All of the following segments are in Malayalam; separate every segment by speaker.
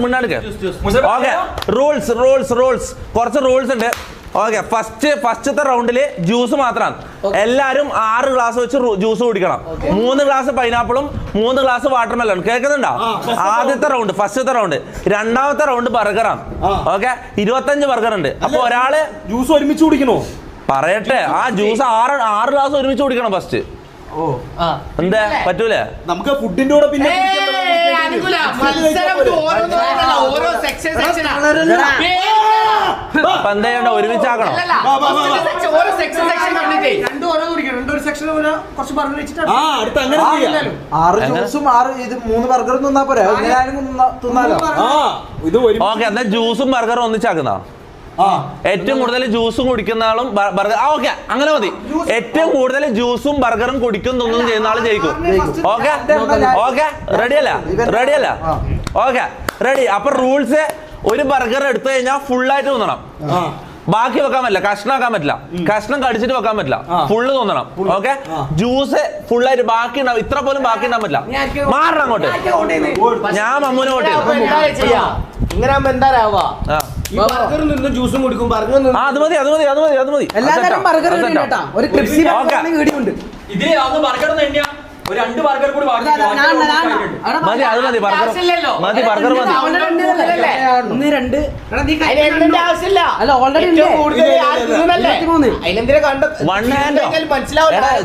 Speaker 1: മുന്നാടുക്ക്. ഓക്കെ, റൂൾസ് കുറച്ച് റൂൾസ് ഉണ്ട്. ഓക്കെ, ഫസ്റ്റത്തെ റൗണ്ടില് ജ്യൂസ് മാത്രമാണ്. എല്ലാരും 6 ഗ്ലാസ് വെച്ച് ജ്യൂസ് കുടിക്കണം. 3 ഗ്ലാസ് പൈനാപ്പിളും 3 ഗ്ലാസ് വാട്ടർമെലൺ. കേൾക്കുന്നുണ്ടോ? ആദ്യത്തെ റൗണ്ട്, ഫസ്റ്റത്തെ റൗണ്ട്. രണ്ടാമത്തെ റൗണ്ട് ബർഗറാണ്. ഓക്കെ, 25 ബർഗർ ഉണ്ട്. അപ്പൊ ഒരാള്
Speaker 2: ജ്യൂസ് ഒരുമിച്ച് കുടിക്കണോ?
Speaker 1: പറയട്ടെ, ആ ജ്യൂസ് 6 ഗ്ലാസ് ഒരുമിച്ച് കുടിക്കണം ഫസ്റ്റ്. എന്താ പറ്റൂലേ?
Speaker 2: നമുക്ക് ഫുഡിന്റെ കൂടെ പിന്നെ
Speaker 1: അപ്പൊ എന്താ ചെയ്യണ്ട? ഒരുമിച്ചാക്കണം. ഓക്കെ, എന്നാ ജ്യൂസും ബർഗറും ഒന്നിച്ചാക്കുന്ന. ഏറ്റവും കൂടുതൽ ജ്യൂസും കുടിക്കുന്ന ആളും ബർഗർ. ഓക്കെ, അങ്ങനെ മതി. ഏറ്റവും കൂടുതൽ ജ്യൂസും ബർഗറും കുടിക്കുന്നൊന്നും ചെയ്യുന്ന ആള് ജയിക്കും. ഓക്കെ ഓക്കെ, റെഡിയല്ല? Okay, ready. അപ്പൊ റൂൾസ്: ഒരു ബർഗർ എടുത്തു കഴിഞ്ഞാൽ ഫുള്ളായിട്ട് തിന്നണം. ബാക്കി വെക്കാൻ പറ്റില്ല, കഷ്ണാക്കാൻ പറ്റില്ല, കഷ്ണം കടിച്ചിട്ട് വെക്കാൻ പറ്റില്ല, ഫുള്ള് തോന്നണം. ഓക്കെ, ജ്യൂസ് ഫുള്ളായിട്ട് ബാക്കി ഉണ്ടാവും. ഇത്ര പോലും ബാക്കി ഉണ്ടാൻ പറ്റില്ല. മാറണം അങ്ങോട്ട്. ഞാൻ മമ്മൂനെ വോട്ട് ചെയ്യും.
Speaker 2: ജ്യൂസും കുടിക്കും.
Speaker 1: അത് മതി.
Speaker 3: ഒരു 2 ബർഗർ കൂടി ബാക്കി.
Speaker 1: മതി, അത് മതി. ബർഗർ മതി, ബർഗർ മതി. വൺ ഹാൻഡോ?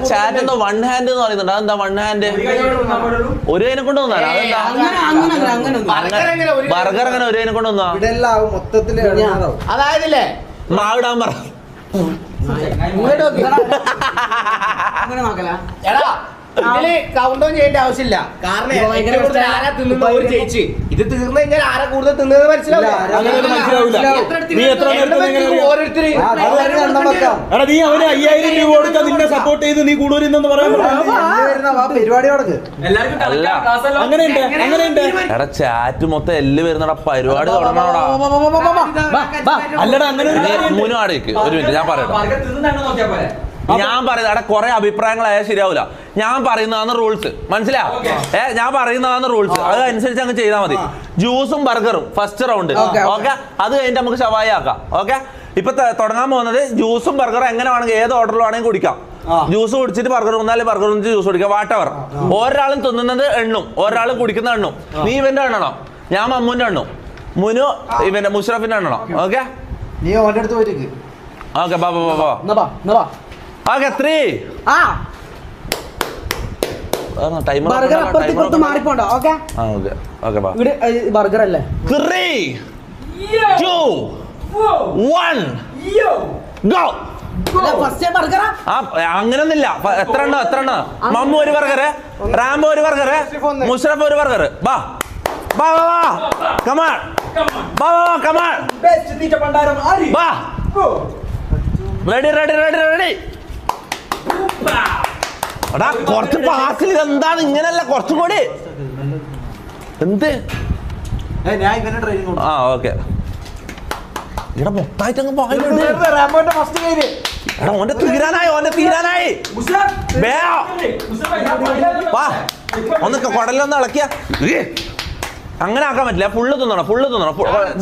Speaker 1: ചാറ്റ് എന്തോ വൺ ഹാൻഡ് എന്ന് പറയുന്നുണ്ട്. അതെന്താ വൺ ഹാൻഡ്? ഒരു കൈനെ കൊണ്ട് വന്നാ? അതെന്താ ബർഗർ അങ്ങനെ ഒരു കൈനെ കൊണ്ട് വന്നാ?
Speaker 4: അതായതില്ലേ
Speaker 1: മാവിടാൻ പറ.
Speaker 4: ഇതില് കൗണ്ട് ഓൺ ചെയ്യേണ്ട ആവശ്യമില്ല. കാരണം ആരാ തിന്നുന്ന ഒരു ജയിച്ച്. ഇത് തീർന്നു കഴിഞ്ഞാൽ ആരാ കൂടുതൽ തിന്നത് മനസ്സിലാവില്ല. ഓരോരുത്തര്
Speaker 2: നീ അവന് 5000 രൂപ കൊടുക്കാൻ നിന്നെ സപ്പോർട്ട് ചെയ്ത് നീ കൂടുതൽ അങ്ങനെയുണ്ട്.
Speaker 1: എടാ ചാറ്റ് മൊത്തം എല്ല് വരുന്നടാ. പരിപാടി തുടങ്ങണോടാ.
Speaker 2: അല്ലടാ, അങ്ങനെ
Speaker 1: മുന്നു ആടേക്ക് ഒരു മിനിറ്റ് ഞാൻ പറയട്ടെ. ഞാൻ പറയുന്നത് അവിടെ കുറെ അഭിപ്രായങ്ങളായാൽ ശരിയാവില്ല. ഞാൻ പറയുന്നതാണ് റൂൾസ്, മനസ്സിലായോ? ഞാൻ പറയുന്നതാണ് റൂൾസ്. അതനുസരിച്ച് അങ്ങ് ചെയ്താൽ മതി. ജ്യൂസും ബർഗറും ഫസ്റ്റ് റൗണ്ട്. ഓക്കെ, അത് കഴിഞ്ഞിട്ട് നമുക്ക് ഷവായി ആക്കാം. ഓക്കെ, ഇപ്പൊ തുടങ്ങാൻ പോകുന്നത് ജ്യൂസും ബർഗറും എങ്ങനെ വേണമെങ്കിൽ ഏത് ഓർഡറിൽ വേണമെങ്കിൽ കുടിക്കാം. ജ്യൂസ് കുടിച്ചിട്ട് ബർഗർ തിന്നാലും ബർഗർ കുടിച്ച് ജ്യൂസ് കുടിക്കാം. വാട്ടവർ. ഒരാളും തിന്നുന്നത് എണ്ണും, ഒരാളും കുടിക്കുന്ന എണ്ണും. നീ ഇവന്റെ എണ്ണണം, ഞാൻ മമ്മൂന്റെ എണ്ണും, മുനു ഇവന്റെ മുഷറഫിന്റെ എണ്ണണം. ഓക്കെ ഓക്കെ, ഓക്കെ 3
Speaker 4: ബർഗർ അല്ലേ?
Speaker 1: 3 2 1 ഗോ. അങ്ങനൊന്നില്ല. എത്ര എണ്ണ? മമ്മു ഒരു ബർഗർ, റാംബോ ഒരു ബർഗർ, മുഷറഫ് ഒരു ബർഗർ. ബാ കമാൺ, കമാൺ. റെഡി. എടാ കുറച്ച് പാസിൽ എന്താണ് ഇങ്ങനല്ല, കുറച്ചും കൂടി. എന്ത്? ആ ഓക്കെ. ഇവിടെ മൊത്തമായിട്ട് അങ്ങ് എടാ ഓന്റെ തീരാനായി. വാ, ഒന്ന് കുടലൊന്ന് ഇളക്കിയ. അങ്ങനെ ആക്കാൻ പറ്റില്ല. ഫുള്ള് തിന്നണം.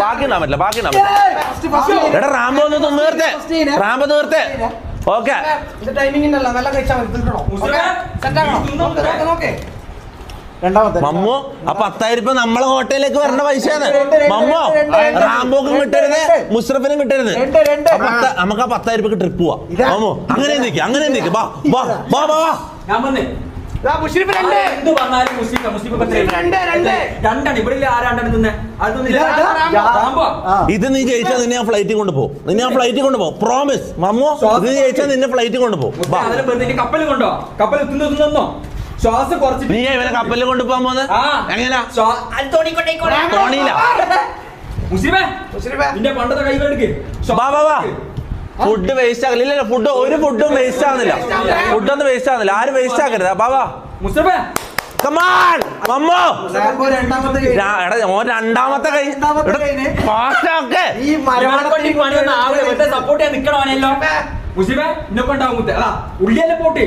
Speaker 1: ബാക്കി ഇടാൻ പറ്റില്ല. എടാ റാംബോ ഒന്ന് തീർത്തേ. ഓക്കെ, മമ്മു ആ 10,000 നമ്മളെ ഹോട്ടലിലേക്ക് വരേണ്ട പൈസയാണ്. മമ്മോ റാംബോക്കും കിട്ടരുത്, മുഷറഫിനും കിട്ടരുത്. നമുക്ക് ആ 10,000 ട്രിപ്പ് പോവാ. മമ്മു അങ്ങനെ നിൽക്കുക. ഇത് നീ ജയിച്ചാൽ നിന്നെ ഞാൻ ഫ്ലൈറ്റിൽ കൊണ്ടുപോകും. പ്രോമിസ് മമ്മു. ഇത് ജയിച്ചാൽ നിന്നെ ഫ്ലൈറ്റിൽ കൊണ്ടുപോകും.
Speaker 3: ശ്വാസം കുറച്ച്.
Speaker 1: നീ ഇവനെ കപ്പലിൽ കൊണ്ടുപോകാൻ പോകുന്നത് എങ്ങനെയാ?
Speaker 3: പണ്ടത്തെ കൈവെടുക്ക്.
Speaker 1: ഫുഡ് വേസ്റ്റ് ആകില്ല. ഫുഡ് ഒരു ഫുഡും വേസ്റ്റ് ആകുന്നില്ല. ഫുഡൊന്നും വേസ്റ്റ് ആകുന്നില്ല. ആരും വേസ്റ്റ് ആക്കരുത്. ബാബാ രണ്ടാമത്തെ കൈ
Speaker 3: സപ്പോർട്ട് ചെയ്യാൻ നിക്കണോ? ഉള്ളിയല്ലേ പോട്ട്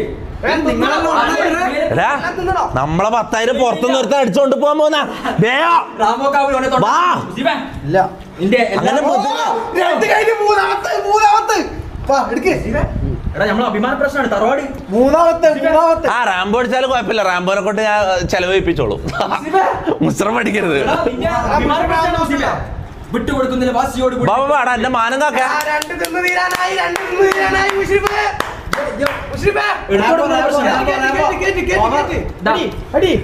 Speaker 1: എടാ നമ്മളെ 10,000 പുറത്തുനിന്ന് ഒരുത്ത അടിച്ചോണ്ട് പോകാൻ പോന്ന
Speaker 3: അഭിമാന പ്രശ്നമാണ് തറവാടി.
Speaker 1: ആ റാംബോ അടിച്ചാലും കുഴപ്പമില്ല, റാംബോനെ കൊണ്ട് ഞാൻ ചെലവ് ചെയ്യിപ്പിച്ചോളൂ. മുസ്രം പഠിക്കരുത്.
Speaker 3: വിട്ടുകൊടുക്കുന്നില്ല വാസിയോട്
Speaker 1: ബാബാ എന്റെ മാനം കാക്ക.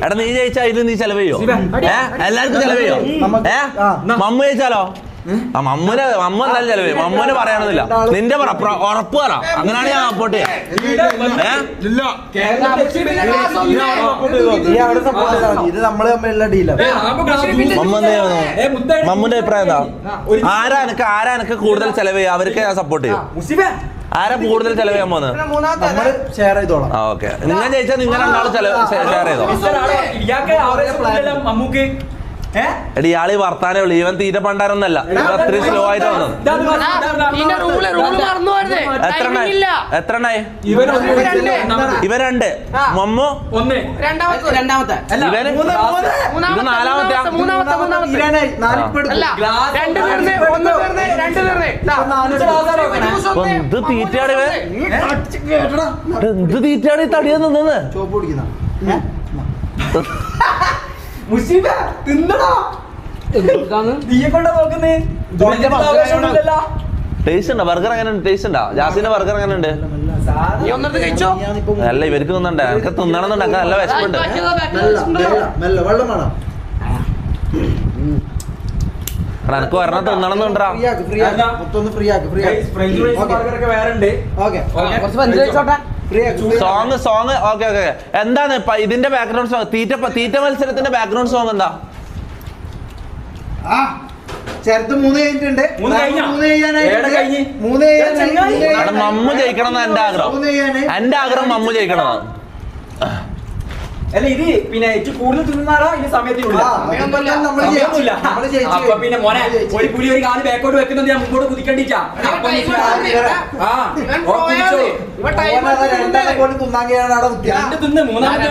Speaker 1: എടാ നീ ജയിച്ചാ ഇത് നീ ചെലവ് ചെയ്യോ? എല്ലാവർക്കും ചെലവ് ചെയ്യോ? മമ്മ ജയിച്ചാലോ? മമ്മ എന്തായാലും ചെലവ് ചെയ്യും. മമ്മൂനെ പറയണമെന്നില്ല. നിന്റെ ഉറപ്പ് പറ, അങ്ങനെയാണ് ഞാൻ സപ്പോർട്ട് ചെയ്യാം. മമ്മൂന്റെ അഭിപ്രായം എന്താ? ആരാ എനിക്ക് കൂടുതൽ ചെലവ് ചെയ്യും അവർക്ക് ഞാൻ സപ്പോർട്ട് ചെയ്യും. ആരാ കൂടുതൽ ചെലവ് ചെയ്യാൻ പോകുന്നത്?
Speaker 2: ഷെയർ ചെയ്തോളാം.
Speaker 1: ഓക്കെ, നിങ്ങൾ ജയിച്ചാൽ നിങ്ങൾ രണ്ടാളും ഷെയർ ചെയ്തോ.
Speaker 3: മമ്മൂക്ക്
Speaker 1: എടി ഇയാള് ഈ വർത്താനേ ഉള്ളു, ഇവൻ തീറ്റ പണ്ടാരൊന്നല്ല. ഇവൻ അത്രയും സ്ലോ ആയിട്ട് വന്നത്. എത്ര എണ്ണായി? ഇവൻ 2, മമ്മു 1,
Speaker 5: രണ്ടാമത്തെ
Speaker 1: ഇവന് ഇത് 4-മത്തെ. എന്ത് തീറ്റയാണ് ഇവൻ? എന്ത് തീറ്റയാണ് ഈ തടിയാ നിന്നത്?
Speaker 2: ചോപ്പ് കുടിക്കുന്ന
Speaker 1: ടേസ്റ്റ് ഉണ്ടോ? ബർഗർ എങ്ങനെ ഉണ്ട്? ടേസ്റ്റ് ഉണ്ടോ? ജാസിന്റെ ബർഗർ എങ്ങനെ ഉണ്ട്? അല്ല ഇവർക്ക് തിന്നണ്ടേ? എനിക്ക് തിന്നണമെന്നുണ്ട്. എനിക്ക് നല്ല വിശപ്പുണ്ട്. എനക്ക് ഒരെണ്ണം തിന്നണമെന്നുണ്ടാ. Song okay. എന്താണ് ഇതിന്റെ ബാക്ക്ഗ്രൗണ്ട് സോങ്? തീറ്റ മത്സരത്തിന്റെ ബാക്ക്ഗ്രൗണ്ട് സോങ് എന്താ?
Speaker 2: ചേർത്ത് 3 കഴിഞ്ഞിട്ടുണ്ട്.
Speaker 1: മമ്മു ജയിക്കണം എന്ന് എന്റെ ആഗ്രഹം. എന്റെ ആഗ്രഹം മമ്മു ജയിക്കണം.
Speaker 3: അല്ല ഇത് പിന്നെ കൂടുതൽ തിന്നാറോ ഈ സമയത്തിനുള്ളിൽ പിന്നെ മോനെ ഒരു പുലി ഒരു കാല് ബാക്കോട്ട് വെക്കുന്നത് ഞാൻ മുമ്പോട്ട് കുതിക്കണ്ടിച്ചാ. രണ്ട് തിന്ന് മൂന്നാമത്തെ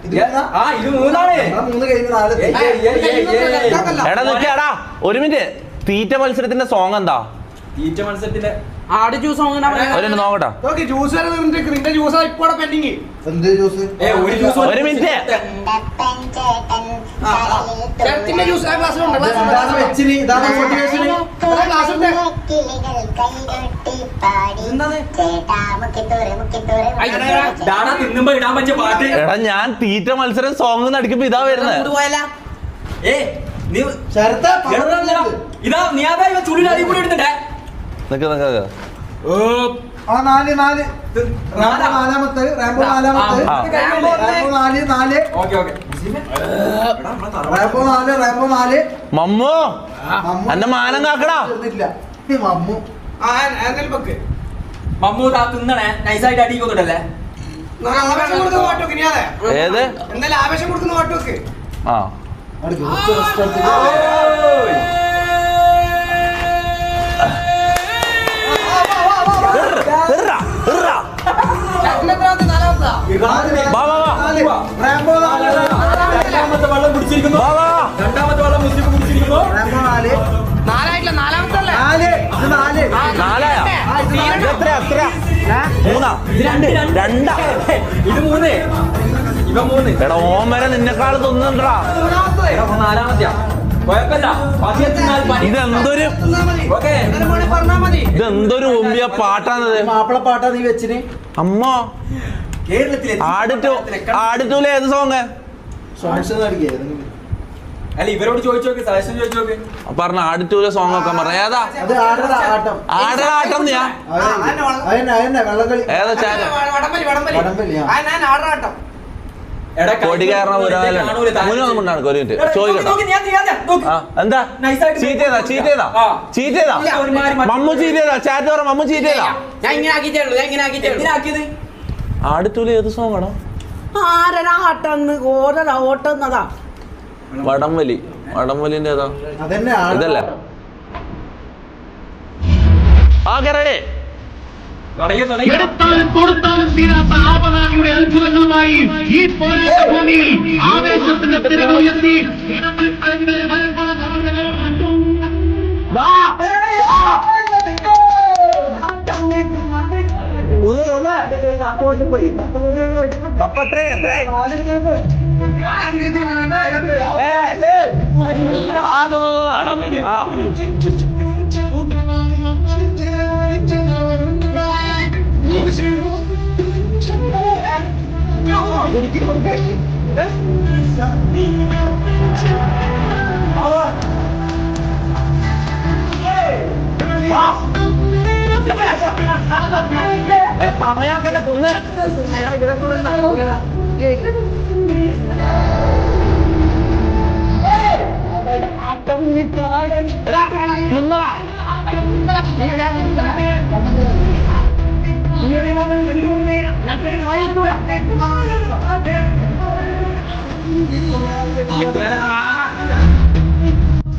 Speaker 3: ഇത് 3
Speaker 1: എടാ നിൽക്കാടാ ഒരു മിനിറ്റ്. തീറ്റ മത്സരത്തിന്റെ സോങ് എന്താ?
Speaker 3: തീറ്റ മത്സരത്തിന്റെ
Speaker 1: ഒരു നോക്കട്ടെ. ഒരു മിനിറ്റ്.
Speaker 3: തിന്നുമ്പോ ഇടാൻ പറ്റിയ പാട്ട്.
Speaker 1: എടാ ഞാൻ തീറ്റ മത്സരം സോങ് നടിക്കുമ്പോ ഇതാ വരുന്നത്.
Speaker 3: ഇതാ നീ അതാ ചുള്ളിൽ അടി കൂടി എടുത്തിട്ടേ.
Speaker 1: നിക്ക്
Speaker 2: നാലാമത്തെ റാംബോ 4
Speaker 1: മമ്മു എന്റെ മാനം കാക്കടാ.
Speaker 3: മമ്മൂ താ തിന്നണേ നൈസായിട്ട് അടി കൊന്നിട്ടല്ലേ.
Speaker 1: ഏത്
Speaker 4: എന്തായാലും ആവേശം കൊടുക്കുന്ന ഓട്ടോക്ക്.
Speaker 1: ആ
Speaker 3: രണ്ടാമത്തെ വെള്ളം കുടിച്ചിരിക്കുന്നു. രണ്ടാമത്തെ വെള്ളം മുസ്ലിം കുടിച്ചിരിക്കുന്നു. ഇത് 3 ഇവ 3.
Speaker 1: എടാ ഓൻ വരെ നിന്നെക്കാൾ തിന്നണ്ടാ.
Speaker 3: നാലാമത്തെയാ
Speaker 1: ഇതെന്തൊരു ഒമ്പിയ പാട്ടാണത്.
Speaker 2: മാപ്പിള പാട്ടാ നീ വെച്ചിന്.
Speaker 1: അമ്മ ആടിട്ടൂലെ ഏത് സോങ്?
Speaker 3: അല്ല ഇവരോട് ചോദിച്ചോക്ക്, സജഷൻ ചോദിച്ചോക്ക്.
Speaker 1: പറഞ്ഞ ആടിട്ടൂലെ സോങ് ഒക്കെ പറഞ്ഞ ഏതാ? ആടലാട്ടം നീയാ ഏതാ? കൊടി കാരണം എന്താ ചീറ്റ് ചെയ്താ മമ്മു ചീറ്റ് ചെയ്താ? ചാറ്റ് പറ മമ്മു ചീറ്റ് ചെയ്താ? ആടിട്ടൂലെ ഏത് സോങ് ആണോ? വടംവലിന്റെ ഏതാ? ഇതല്ലേ? Okay ready.
Speaker 5: എടുത്താലും കൊടുത്താലും തീരാത്ത ആവനാഴിയുടെ അത്ഭുതങ്ങളുമായി ഈ പോരാട്ട ഭൂമിയിൽ ആവേശത്തിന്റെ തിരകളുയർത്തി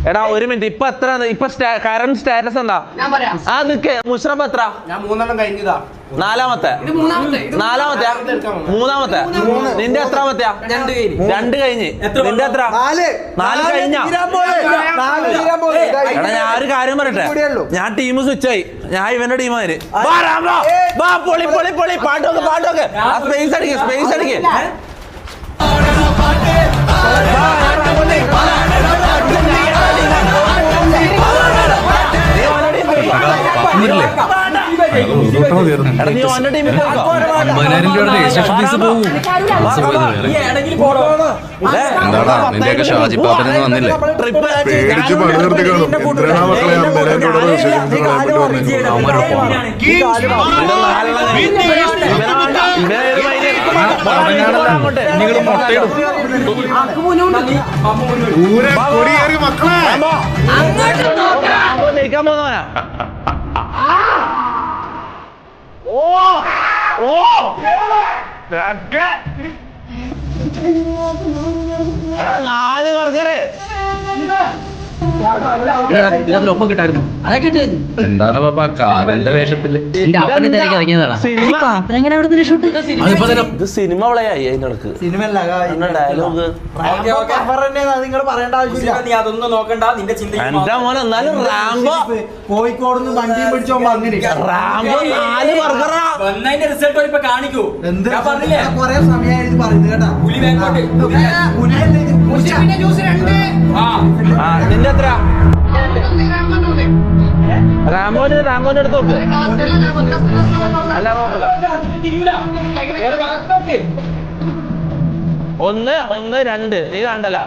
Speaker 1: എടാ ഒരു മിനിറ്റ് ഇപ്പൊ എത്ര ഇപ്പൊ കറന്റ് സ്റ്റാറ്റസ് എന്താ? ആ നിക്ക് മുഷ്റഫ് എത്ര?
Speaker 4: ഞാൻ 3 എണ്ണം കഴിഞ്ഞതാ.
Speaker 1: നാലാമത്തെ മൂന്നാമത്തെ നിന്റെ എത്രാമത്തെയാ? 2 കഴിഞ്ഞ്. നിന്റെ എത്ര? 4 കഴിഞ്ഞ. എടാ ഞാൻ ഒരു കാര്യം പറയട്ടെ, ഞാൻ ടീം സ്വിച്ച് ആയി. ഞാൻ ഇവന്റെ ടീമാര്. പൊളി പൊളി പൊളി പാട്ടോക്ക് സ്പേസ് അടിക്ക് നീ ഓന്റെ ടീമിൽ
Speaker 6: 50,000 രൂപയുടെ രജിസ്ട്രേഷൻ ഫീസ് പോകും. എന്താടാ നിന്റെയൊക്കെ ഷാജി പാപ്പനൊന്നും വന്നില്ലേ?
Speaker 7: പേടിച്ച് പണി നിർത്തി കാണും. എന്തിനാ മക്കളെ 50,000 രൂപയുടെ രജിസ്ട്രേഷൻ ഫീസ് കളയാൻ മക്കളെ?
Speaker 3: ഇതിനൊപ്പം കിട്ടായിരുന്നു. അതൊക്കെ
Speaker 6: എന്താണ് പാപ്പ കാലന്റെ വേഷത്തില്?
Speaker 3: എന്റെ അപ്പനെ തിരക്കി ഇറങ്ങിയതാണ്.
Speaker 1: ഇത് സിനിമ വിളയായി അതിനിടക്ക് ഡയലോഗ്.
Speaker 2: നിങ്ങൾ പറയേണ്ട ആവശ്യമില്ല.
Speaker 3: നീ അതൊന്നും നോക്കണ്ട, നിന്റെ ചിന്ത
Speaker 1: എന്റെ മോനെ എന്നാലും റാംബോ
Speaker 2: കോഴിക്കോട് നിന്ന് വണ്ടിയും പിടിച്ചോ വന്നില്ല.
Speaker 1: റാംബോ 4 ബർഗറാ.
Speaker 3: വന്നതിന്റെ റിസൾട്ട് ഇപ്പൊ കാണിക്കൂ.
Speaker 2: എന്ത്
Speaker 3: ഞാൻ പറഞ്ഞില്ലേ
Speaker 2: കൊറേ സമയമായി ഇത് പറയുന്നത് കേട്ടാ.
Speaker 3: പുലി വേങ്ങോട്ട്.
Speaker 1: നിന്റെ എത്ര? റാംബോന്റെ അടുത്ത് നോക്ക്. അല്ല ഒന്ന് 2 നീ കണ്ടല്ല.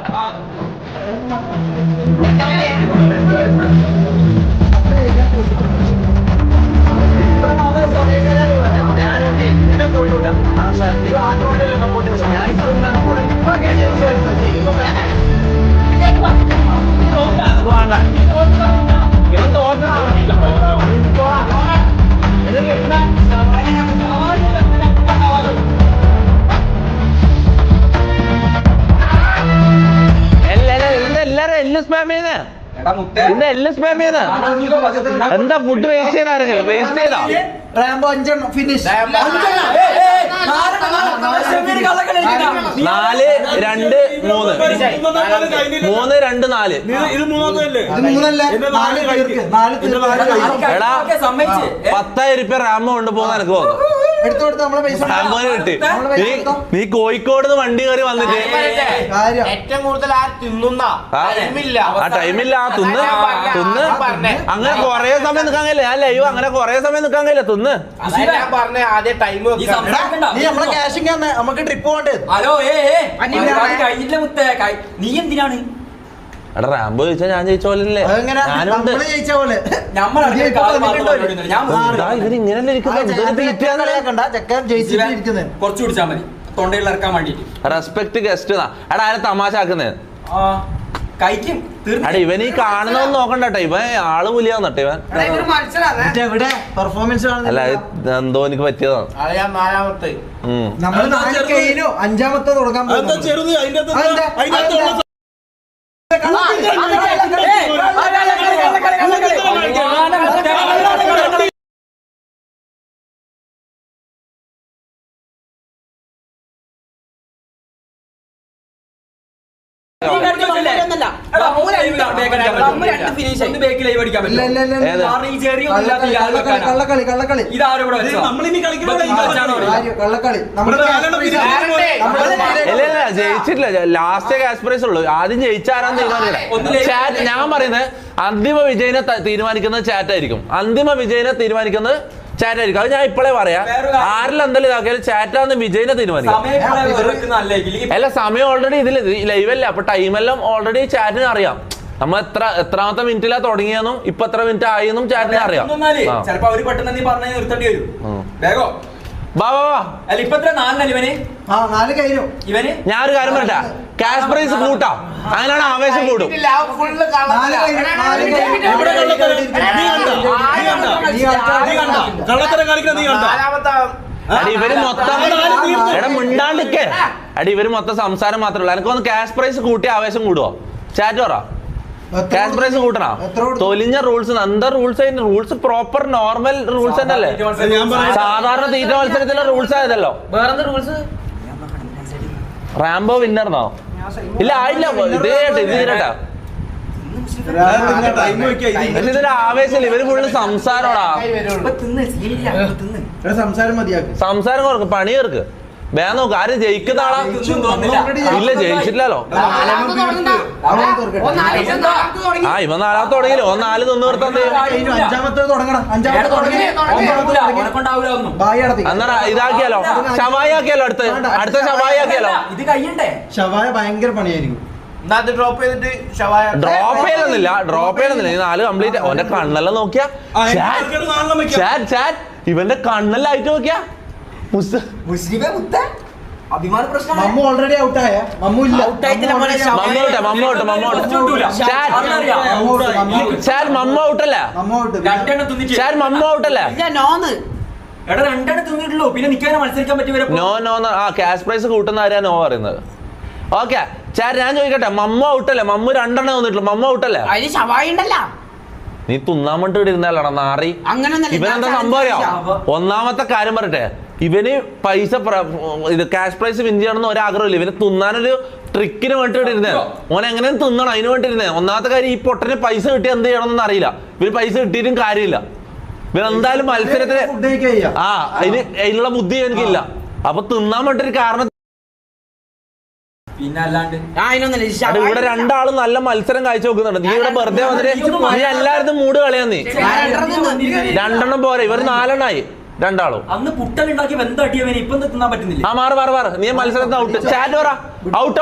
Speaker 1: എല്ലാരും എല്ലാം സ്പാം ചെയ്യുന്നേ. ഇന്ന് എല്ലാം സ്പാം ചെയ്യുന്ന എന്താ? ഫുഡ് വേസ്റ്റ് ചെയ്ത ആരെങ്കിലും വേസ്റ്റ് ചെയ്താ?
Speaker 2: Rambo 5 finish.
Speaker 1: 4, 2, 3. 3, 2, 4.
Speaker 2: ഇത് മൂന്നല്ലേ? 4 തീർക്ക്. 4 തീർക്ക്.
Speaker 1: എടാ 10,000 രൂപ റാംബോ കൊണ്ടുപോകുന്ന എനിക്ക് തോന്നുന്നു.
Speaker 2: എടുത്തു നമ്മളെ പൈസ
Speaker 1: റാംബോനെ കിട്ടി. നീ കോഴിക്കോട് നിന്ന് വണ്ടി കയറി വന്നിട്ട്
Speaker 4: ഏറ്റവും കൂടുതൽ ആ തിന്നുന്ന ടൈമില്ല.
Speaker 1: ആ ടൈമില്ല. തിന്ന് അങ്ങനെ കൊറേ സമയം നിക്കാൻ കഴിയില്ല. ഞാൻ ലൈവ് അങ്ങനെ കൊറേ സമയം നിക്കാൻ കഴിയില്ല. തിന്ന്
Speaker 4: ഞാൻ പറഞ്ഞ ആദ്യം ടൈം
Speaker 2: നീ നമ്മളെ ക്യാഷിങ് നമുക്ക് ട്രിപ്പ് പോകണ്ടേ?
Speaker 3: ഹലോ കഴിഞ്ഞില്ല മുത്തേ. നീ എന്തിനാണ്?
Speaker 1: എടാ റാംബോ ചോദിച്ചാ ഞാൻ ജയിച്ച പോലല്ലേ? ഞാനുണ്ട്.
Speaker 2: ജയിച്ച പോലെ
Speaker 1: ഇവരിങ്ങനല്ലേ
Speaker 3: കുറച്ച് കുടിച്ചാൽ മതി തൊണ്ടയിൽ ഇറക്കാൻ വേണ്ടിട്ട്.
Speaker 1: റെസ്പെക്ട് ഗസ്റ്റ് എടാ ആരെ തമാശ ആക്കുന്നേ?
Speaker 3: കഴിക്കും.
Speaker 1: എടാ ഇവൻ ഈ കാണുന്നൊന്നും നോക്കണ്ടട്ടോ. ഇവൻ ആള് പുലിയാന്നട്ടെ ഇവൻ.
Speaker 2: പെർഫോമൻസ്
Speaker 1: അല്ല എന്തോ എനിക്ക് പറ്റിയതാണ്.
Speaker 4: ഞാൻ 4ാമത്തെ.
Speaker 2: നമ്മള് 4 കഴിഞ്ഞു. 5ാമത്തെ തുടങ്ങാൻ പോകുന്നു.
Speaker 7: ചെറുത് അതിന്റെ
Speaker 3: രണ്ട് ഫിനിഷ് ഒന്ന് ബേക്ക് ലൈവ് അടിക്കാൻ പറ്റും.
Speaker 1: ഏത്?
Speaker 3: കാരണം ഈ ചെറിയ ഇല്ലാത്ത ഇയാൾ വെക്കാനാ.
Speaker 8: കള്ളക്കളി
Speaker 3: ഇതാരും ഇവിടെ വെച്ചോ.
Speaker 2: നമ്മളിനി കളിക്കുമ്പോൾ
Speaker 8: കള്ളക്കളി
Speaker 1: ഇല്ല ജയിച്ചിട്ടില്ല. ലാസ്റ്റ് ക്യാഷ് പ്രൈസ് ഉള്ളൂ. ആദ്യം ജയിച്ചാരാന്ന് തീരുമാനിക്കണം. ഞാൻ പറയുന്നത് അന്തിമ വിജയനെ തീരുമാനിക്കുന്നത് ചാറ്റായിരിക്കും. അന്തിമ വിജയനെ തീരുമാനിക്കുന്നത് ചാറ്റായിരിക്കും. അത് ഞാൻ ഇപ്പോഴേ പറയാം. ആരിൽ എന്തെങ്കിലും ഇതാക്കിയാലും ചാറ്റാന്ന് വിജയനെ തീരുമാനിക്കും. അല്ല സമയം ഓൾറെഡി ഇതിൽ ലൈവല്ല. അപ്പൊ ടൈമെല്ലാം ഓൾറെഡി ചാറ്റിന് അറിയാം. നമ്മൾ എത്രാമത്തെ മിനിറ്റിലാ തുടങ്ങിയെന്നും ഇപ്പൊ എത്ര മിനിറ്റ് ആയെന്നും ചാറ്റിന് അറിയാം.
Speaker 3: ചിലപ്പോ അവര് പെട്ടെന്ന് നീ പറഞ്ഞ നിർത്തേണ്ടി വരും. വേഗോ
Speaker 1: വാ വാ വാ.
Speaker 3: അല്ല ഇപ്പൊ എത്ര 4 ഇവന് ഇവന്
Speaker 1: ഞാനൊരു കാര്യം പറയട്ടെ, ക്യാഷ് പ്രൈസ് കൂട്ടാം. അങ്ങനെയാണ് ആവേശം കൂടും.
Speaker 2: കള്ളത്തരം കാണിക്കുന്ന നീ കണ്ട
Speaker 1: ഇവര് മൊത്തം മിണ്ടാണ്ടിക്കേ. ഇവര് മൊത്തം സംസാരം മാത്രമേ ഉള്ളൂ. എനിക്കൊന്ന് ക്യാഷ് പ്രൈസ് കൂട്ടി ആവേശം കൂടുവോ? ചാറ്റ് പറ. ക്യാഷ് പ്രൈസ് കൂട്ടണോ? തൊലിഞ്ഞ റൂൾസ് എന്താ rules? Rules proper normal rules തന്നെ അല്ലേ? സാധാരണ തീറ്റ മത്സരത്തിലെ റൂൾസ് ആയതല്ലോ.
Speaker 3: വേറെന്താ റൂൾസ്?
Speaker 1: റാംബോ വിന്നർന്നോ? ഇല്ല ആയില്ല. ഇത് തീരട്ടാ. ഇതിന്റെ ആവേശമില്ല. ഇവര് ഫുള്ള് സംസാരമാടാ. സംസാരം കുറക്ക്, പണി തീർക്ക്. വേഗം നോക്ക്. ആരും ജയിക്കുന്ന ആളാ? ഇല്ല ജയിച്ചിട്ടില്ലല്ലോ. ഇവ 4ാമത്തെ തുടങ്ങിയില്ലേ? 4 നിന്ന് നിർത്താൻ എന്നാ ഇതാക്കിയാലോ? ഷവായി ആക്കിയാലോ? അടുത്ത ഷവായി ആക്കിയാലോ?
Speaker 3: ഇത് കഴിയണ്ടേ?
Speaker 8: ഷവായ ഭയങ്കര പണിയായിരിക്കും.
Speaker 4: ഡ്രോപ്പ് ചെയ്തിട്ട്
Speaker 1: ഡ്രോപ്പ് ചെയ്യുന്നില്ല. ഈ 4 കംപ്ലീറ്റ്. അവന്റെ കണ്ണെല്ലാം നോക്കിയാ. ഇവന്റെ കണ്ണെല്ലാം ആയിട്ട് നോക്കിയാ.
Speaker 3: മുസ്ലിമെ മുത്ത അഭിമാന പ്രശ്നം.
Speaker 8: മമ്മു ഓൾറെഡി ഔട്ടായ. മമ്മു ഇല്ല.
Speaker 1: മമ്മ ഔട്ടല്ലേ? മമ്മ ഔട്ടല്ലേ?
Speaker 3: എടാ 2 തിന്നിട്ടുള്ളൂ. പിന്നെ നിൽക്കാതെ മത്സരിക്കാൻ പറ്റിയ
Speaker 1: നോ ക്യാഷ് പ്രൈസ് കൂട്ടുന്ന ആരാ നോ പറയുന്നത്? ഓക്കെ ചാറ്റ് ഞാൻ ചോദിക്കട്ടെ, മമ്മ ഔട്ടല്ലേ? മമ്മു 2 തന്നിട്ടുള്ളൂ. മമ്മ ഔട്ടല്ലേ? നീ തിന്നാൻ വേണ്ടി ഇവിടെ ഇരുന്നാലോ നാറി? ഇവനെന്താ സംഭവം അറിയോ? ഒന്നാമത്തെ കാര്യം പറയട്ടെ, ഇവന് പൈസ ഇത് ക്യാഷ് പ്രൈസ് വിൻ ചെയ്യണമെന്ന് ഒരാഗ്രഹമില്ല. ഇവന് തിന്നാനൊരു ട്രിക്കിന് വേണ്ടിയിട്ട് ഇരുന്നേ. ഓൻ എങ്ങനെ തിന്നണം അതിന് വേണ്ടി ഇരുന്നേ. ഒന്നാമത്തെ കാര്യം, ഈ പൊട്ടന് പൈസ കിട്ടി എന്ത് ചെയ്യണമെന്ന് അറിയില്ല. ഇവന് പൈസ കിട്ടിയിട്ടും കാര്യമില്ല. ഇവനെന്തായാലും മത്സരത്തിന് അതിനുള്ള ബുദ്ധി എനിക്കില്ല. അപ്പൊ തിന്നാൻ വേണ്ടി കാരണം.
Speaker 3: പിന്നെ അല്ലാണ്ട്
Speaker 1: ഇവിടെ 2 ആളും നല്ല മത്സരം കാഴ്ച വെക്കുന്നുണ്ട്. നീ ഇവിടെ വെറുതെ വന്നിട്ട് നീ എല്ലായിടത്തും മൂട് കളയാ. നീ 2 പോരെ, ഇവർ 4 ആയി. 2 ആളും
Speaker 3: അന്ന് പുട്ടലുണ്ടാക്കി ബന്ധട്ടിയവനെ ഇപ്പൊ തിന്നാൻ പറ്റുന്നില്ല.
Speaker 1: മാറ് നീ മത്സരത്തിന് ഔട്ട്. ചാറ്റ് പറ. ഔട്ട്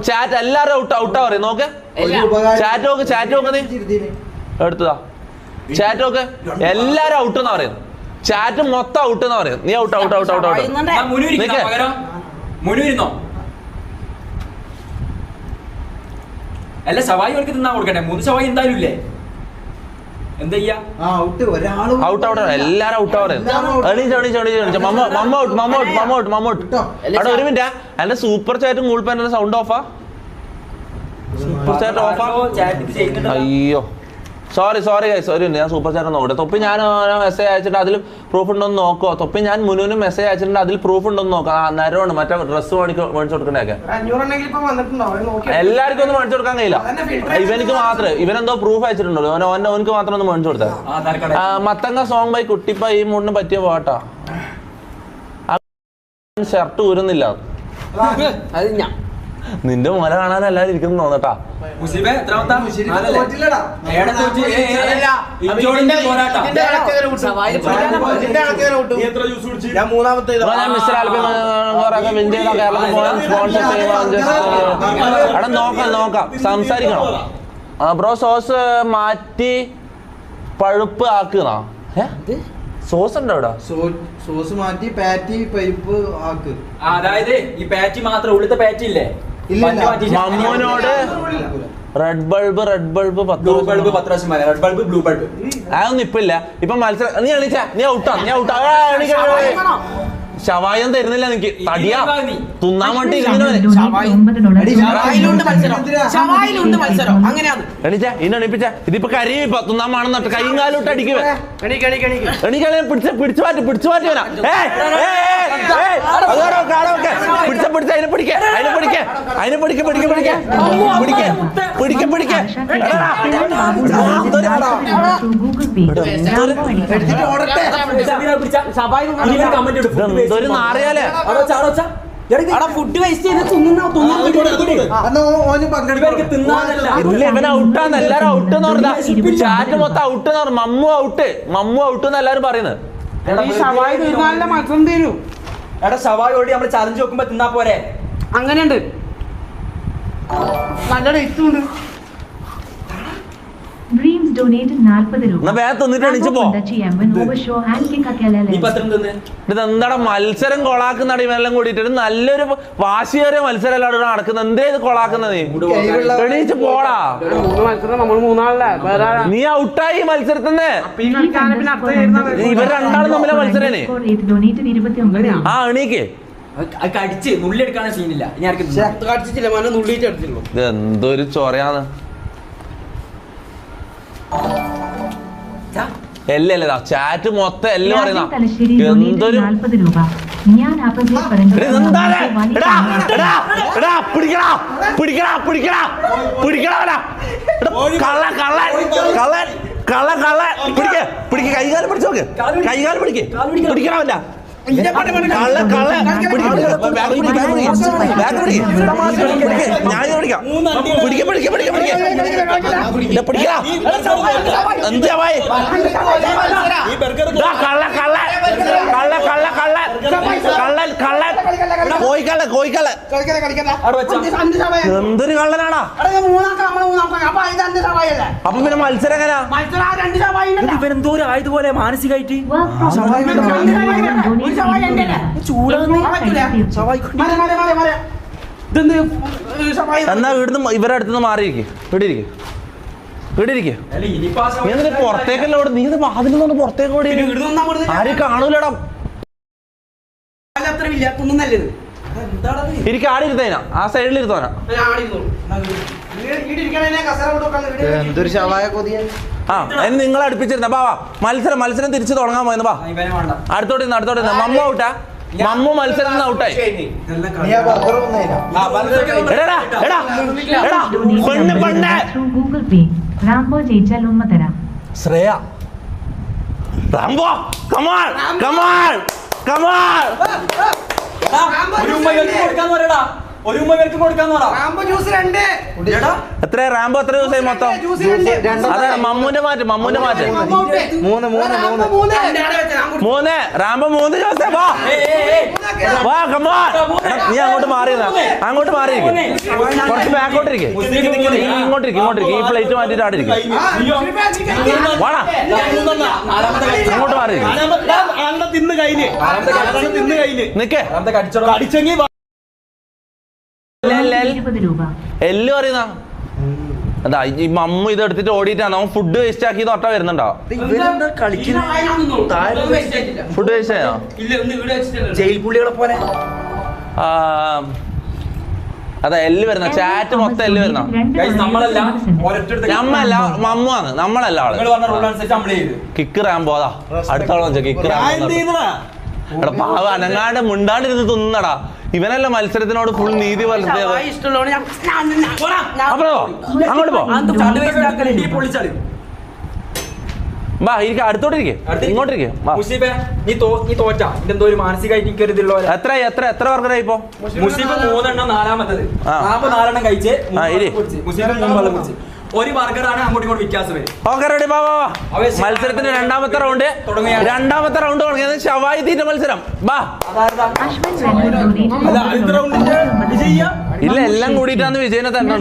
Speaker 1: ചാറ്റ് എല്ലാരും ഔട്ടാ പറയും. നോക്ക് ചാറ്റ് നോക്ക് നീ എടുത്തതാ. ചാറ്റ് നോക്ക് എല്ലാരും ഔട്ട് എന്നാ പറയുന്നത്. ചാറ്റ് മൊത്തം ഔട്ട് എന്നാ പറയുന്നത്. നീ ഔട്ട്
Speaker 3: മുനുവിരുന്നോ? അല്ല സവായി അവർക്ക് തിന്നാൻ കൊടുക്കട്ടെ. 3 സവായി എന്തായാലും ഇല്ലേ? എന്താ ചെയ്യാ?
Speaker 1: ഔട്ട് എല്ലാരും ഔട്ടാ പറയുന്നത്. അവിടെ 1 മിനിറ്റാ. എന്റെ സൂപ്പർ ചാറ്റും ഗൂഗിൾ പേ സൗണ്ട് ഓഫാ. അയ്യോ സോറി ഞാൻ സൂപ്പർ ചാറ്റ് നോക്കട്ടെ. തൊപ്പി ഞാൻ മെസ്സേജ് അയച്ചിട്ട് അതിൽ പ്രൂഫ് ഉണ്ടോന്ന് നോക്കോ? തൊപ്പി ഞാൻ മുനുവിന് മെസ്സേജ് അയച്ചിട്ടുണ്ട്, അതിൽ പ്രൂഫ് ഉണ്ടോന്ന് നോക്കാം. നേരമാണ് മറ്റേ ഡ്രസ്സ് മേടിച്ചു കൊടുക്കണേക്കെ. എല്ലാവർക്കും ഒന്നും മേടിച്ചു കൊടുക്കാൻ കഴിയില്ല. ഇവനിക്ക് മാത്രമേ. ഇവനെന്തോ പ്രൂഫ് അയച്ചിട്ടുണ്ടല്ലോ. ഓനക്ക് മാത്രം ഒന്ന് മേടിച്ചു കൊടുത്തേ. മത്തങ്ങ സോങ് ബൈ കുട്ടിപ്പ ഈ മൂടിന് പറ്റിയ പാട്ടാ. ഷർട്ട് ഊരുന്നില്ല. നിന്റെ മുല കാണാൻ എല്ലാവരും ഇരിക്കുന്നു തോന്നട്ടാ. നോക്കാം സംസാരിക്കണം. ബ്രോ സോസ് മാറ്റി പഴുപ്പ് ആക്കുന്ന സോസ് ഉണ്ടോ ഇവിടെ?
Speaker 8: സോസ് മാറ്റി പാറ്റി പരിപ്പ് ആക്ക്.
Speaker 3: അതായത് ഈ പാറ്റി മാത്രം, ഉള്ളിത്തെ പാറ്റി ഇല്ലേ?
Speaker 1: മമ്മൂനോട് റെഡ് ബൾബ് 10
Speaker 3: പ്രാവശ്യം റെഡ് ബൾബ് ബ്ലൂ ബൾബ്
Speaker 1: അതൊന്നും ഇപ്പൊ ഇല്ല. ഇപ്പൊ മത്സരം നീ എണീച്ചാ നീ ഔട്ടാ. ശവായം തരുന്നില്ല എനിക്ക് തടിയാ തിന്നാൻ വേണ്ടി എണീച്ചാ ഇന്ന് എണീപ്പിച്ച ഇതിപ്പോ കരിയും ഇപ്പൊ തിന്നാൻ വേണമെന്നിട്ട് കൈയും കാലോട്ട് അടിക്കുവേ എണീക്കാളെ പിടിച്ചു മാറ്റി വരാ പിടിച്ച അതിനെ പിടിക്കേ എന്തൊരു നാറിയാലേ
Speaker 3: ഫുഡ് വേസ്റ്റ് ചെയ്ത്
Speaker 1: ഇവൻ ഔട്ടാന്ന് എല്ലാരും ഔട്ട് എന്ന് പറഞ്ഞാ ചാറ്റ് മൊത്തം ഔട്ട് എന്ന് പറഞ്ഞു മമ്മു ഔട്ട് എന്ന് എല്ലാരും പറയുന്നത്.
Speaker 3: മത്സരം തരൂ എടാ സവായോടി നമ്മള് ചലഞ്ച് വെക്കുമ്പോ തിന്നാ പോരെ അങ്ങനെയുണ്ട് നല്ല ടേസ്റ്റ് ഉണ്ട്.
Speaker 9: Dreams donated 40 രൂപ.
Speaker 1: ഇതെന്താടാ മത്സരം കൊളാക്കുന്ന ഇവനെല്ലാം കൂടിയിട്ട് നല്ലൊരു വാശിയേറിയ മത്സരം എല്ലാവരും നടക്കുന്നത്. എന്തേ ഇത് കൊളാക്കുന്നത്? എണീച്ച് പോടാ. നീ ഔട്ടായി മത്സരത്തിന്ന്. ഇവർ രണ്ടാളും തമ്മിലെ മത്സരേ. ആ എണീക്ക്.
Speaker 3: കടിച്ച് നുള്ളിയെടുക്കാനുള്ള സീനില്ല.
Speaker 1: എന്തൊരു ചൊറയാന്ന്. എല്ലല്ല ചാറ്റ് മൊത്തം എല്ലാം പറയുന്ന എന്തൊരു കൈകാലം പിടിച്ചു നോക്ക്. കൈകാലം പിടിക്കണമല്ല എന്തൊരു കള്ളനാടാ. അപ്പൊ പിന്നെ മത്സരം എങ്ങനാ?
Speaker 3: ഇവരെന്തോ ആയതുപോലെ മാനസികമായിട്ട്
Speaker 1: എന്നാ ഇവിടുന്ന് ഇവരുടെ അടുത്തുനിന്ന് മാറിയിരിക്കും. വീടിരിക്കും നീ പുറത്തേക്കല്ല ഓടി. നീ വാതിൽ നിന്ന് പുറത്തേക്ക് ഓടി. ആരും കാണൂലടാ. എനിക്ക് ആടി ഇരുത്തേനാ. ആ സൈഡിൽ ഇരുത്തോനാ.
Speaker 8: എന്തൊരു ശവായ കൊതിയ.
Speaker 1: ആ നിങ്ങൾ അടുപ്പിച്ചിരുന്ന ബാവാ. മത്സരം തിരിച്ചു തുടങ്ങാൻ പോയെന്ന് ബാ. അടുത്തോട്ട് മമ്മു ഔട്ടാ. മമ്മു മത്സരം ഔട്ടായി. ശ്രേയ റാംബോ കമാൺ എത്ര റാംബോ എത്ര ദിവസമായി മൊത്തം? അതാണ് മമ്മൂന്റെ മാറ്റ് 3 റാംബോ 3 ദിവസം. വാ കമാൺ. നീ അങ്ങോട്ട് മാറിയിരിക്കും. കുറച്ച് ബാക്കോട്ടിരിക്കും. ഇങ്ങോട്ടിരിക്കും. ഈ പ്ലേറ്റ് മാറ്റിട്ട് ആടിരിക്കും. വാടാ അങ്ങോട്ട് മാറിയിരിക്കും. നിക്കേ എല്ലാം അറിയുന്ന അതാ ഈ മമ്മു ഇത് എടുത്തിട്ട് ഓടിയിട്ടാണ് അവൻ ഫുഡ് വേസ്റ്റ് ആക്കി തൊട്ട വരുന്നുണ്ടോ? ഫുഡ് വേസ്റ്റ് ആയോ? അതാ എല്ല് വരുന്ന ചാറ്റ് മൊത്തം എല്ല് വരുന്ന നമ്മല്ല മമ്മുവാണ്. നമ്മളല്ല ആള്. കിക്ക് റാംബോ അതാ അടുത്ത ആളെ കിക്ക് റാംബോ. എടാ പാവ അനങ്ങാണ്ട് മുണ്ടാണ്ടിരുന്ന് തിന്നടാ. ഇവനല്ല മത്സരത്തിനോട് ഫുൾ നീതി വളർത്തിയത്. അങ്ങോട്ട് പോ. വാ ഇരിക്ക. അടുത്തോട്ടിരിക്കേ. ഇങ്ങോട്ടിരിക്കേ. എത്ര വർക്കറായി ഇപ്പൊ?
Speaker 3: മുസീബ് 3 എണ്ണം 4ാമത്തത്. 4 കഴിച്ച് ഒരു ബർഗറാണ് അങ്ങോട്ടും ഇങ്ങോട്ട് വ്യത്യാസം വരും.
Speaker 1: മത്സരത്തിന്റെ രണ്ടാമത്തെ റൗണ്ട് തുടങ്ങിയത് ശവായി തീറ്റ മത്സരം. ഇല്ല എല്ലാം കൂടിയിട്ടാണ് വിജയനെ തന്നെ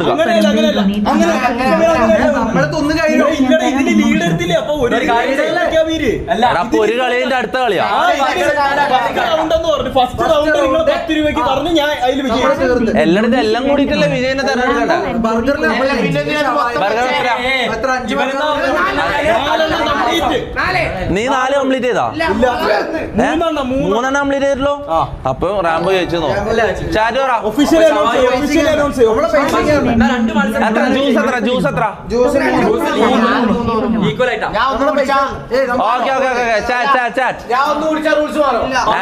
Speaker 1: അപ്പൊ ഒരു കളിന്റെ അടുത്ത കളിയാ. എല്ലായിടത്തും എല്ലാം കൂടിയിട്ടല്ലേ വിജയനെ തെരഞ്ഞെടുക്കണ്ട. ബർഗർ
Speaker 8: എത്ര 5
Speaker 1: നീ 4 കംപ്ലീറ്റ് ചെയ്താ? 3 കംപ്ലീറ്റ് ചെയ്തല്ലോ. അപ്പൊ റാംബോ ജയിച്ചു. ചാറ്റ് പറ.
Speaker 2: ഒഫീഷ്യൽ അനൗൺസ്
Speaker 1: ജ്യൂസ് എത്ര?
Speaker 3: ഈക്വൽ ആയിട്ടാ.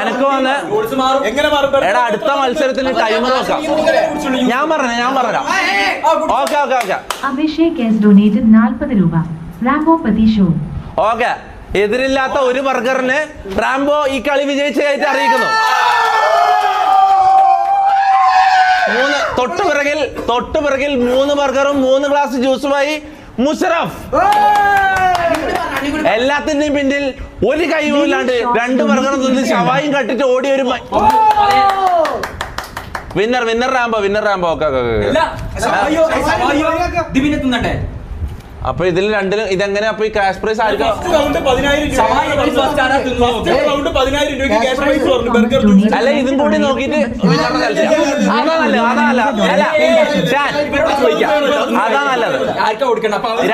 Speaker 1: എനിക്ക് വന്ന് എടാ അടുത്ത മത്സരത്തിന് ടൈമർ നോക്കാം. ഞാൻ പറഞ്ഞ ഓക്കെ.
Speaker 9: അഭിഷേക് has donated 40 രൂപ. റാംബോ പതി ഷോ.
Speaker 1: ഓക്കെ, എതിരില്ലാത്ത ഒരു ബർഗറിന് റാംബോ ഈ കളി വിജയിച്ചതായിട്ട് അറിയിക്കുന്നു. തൊട്ടുപിറകിൽ 3 ബർഗറും 3 ഗ്ലാസ് ജ്യൂസുമായി മുഷറഫ്. എല്ലാത്തിന്റെയും പിന്നിൽ ഒരു കൈവില്ലാണ്ട് 2 ബർഗറും തിന്ന് ശവായും കട്ടിട്ട് ഓടി ഒരു വിന്നർ റാംബോ. ഓക്കെ. അപ്പൊ ഇതിൽ രണ്ടിലും ഇതെങ്ങനെ? അപ്പൊ ഈ ക്യാഷ് പ്രൈസ് ആയിരിക്കും. അല്ല, ഇതും കൂടി നോക്കിട്ട് അതാ നല്ലത്.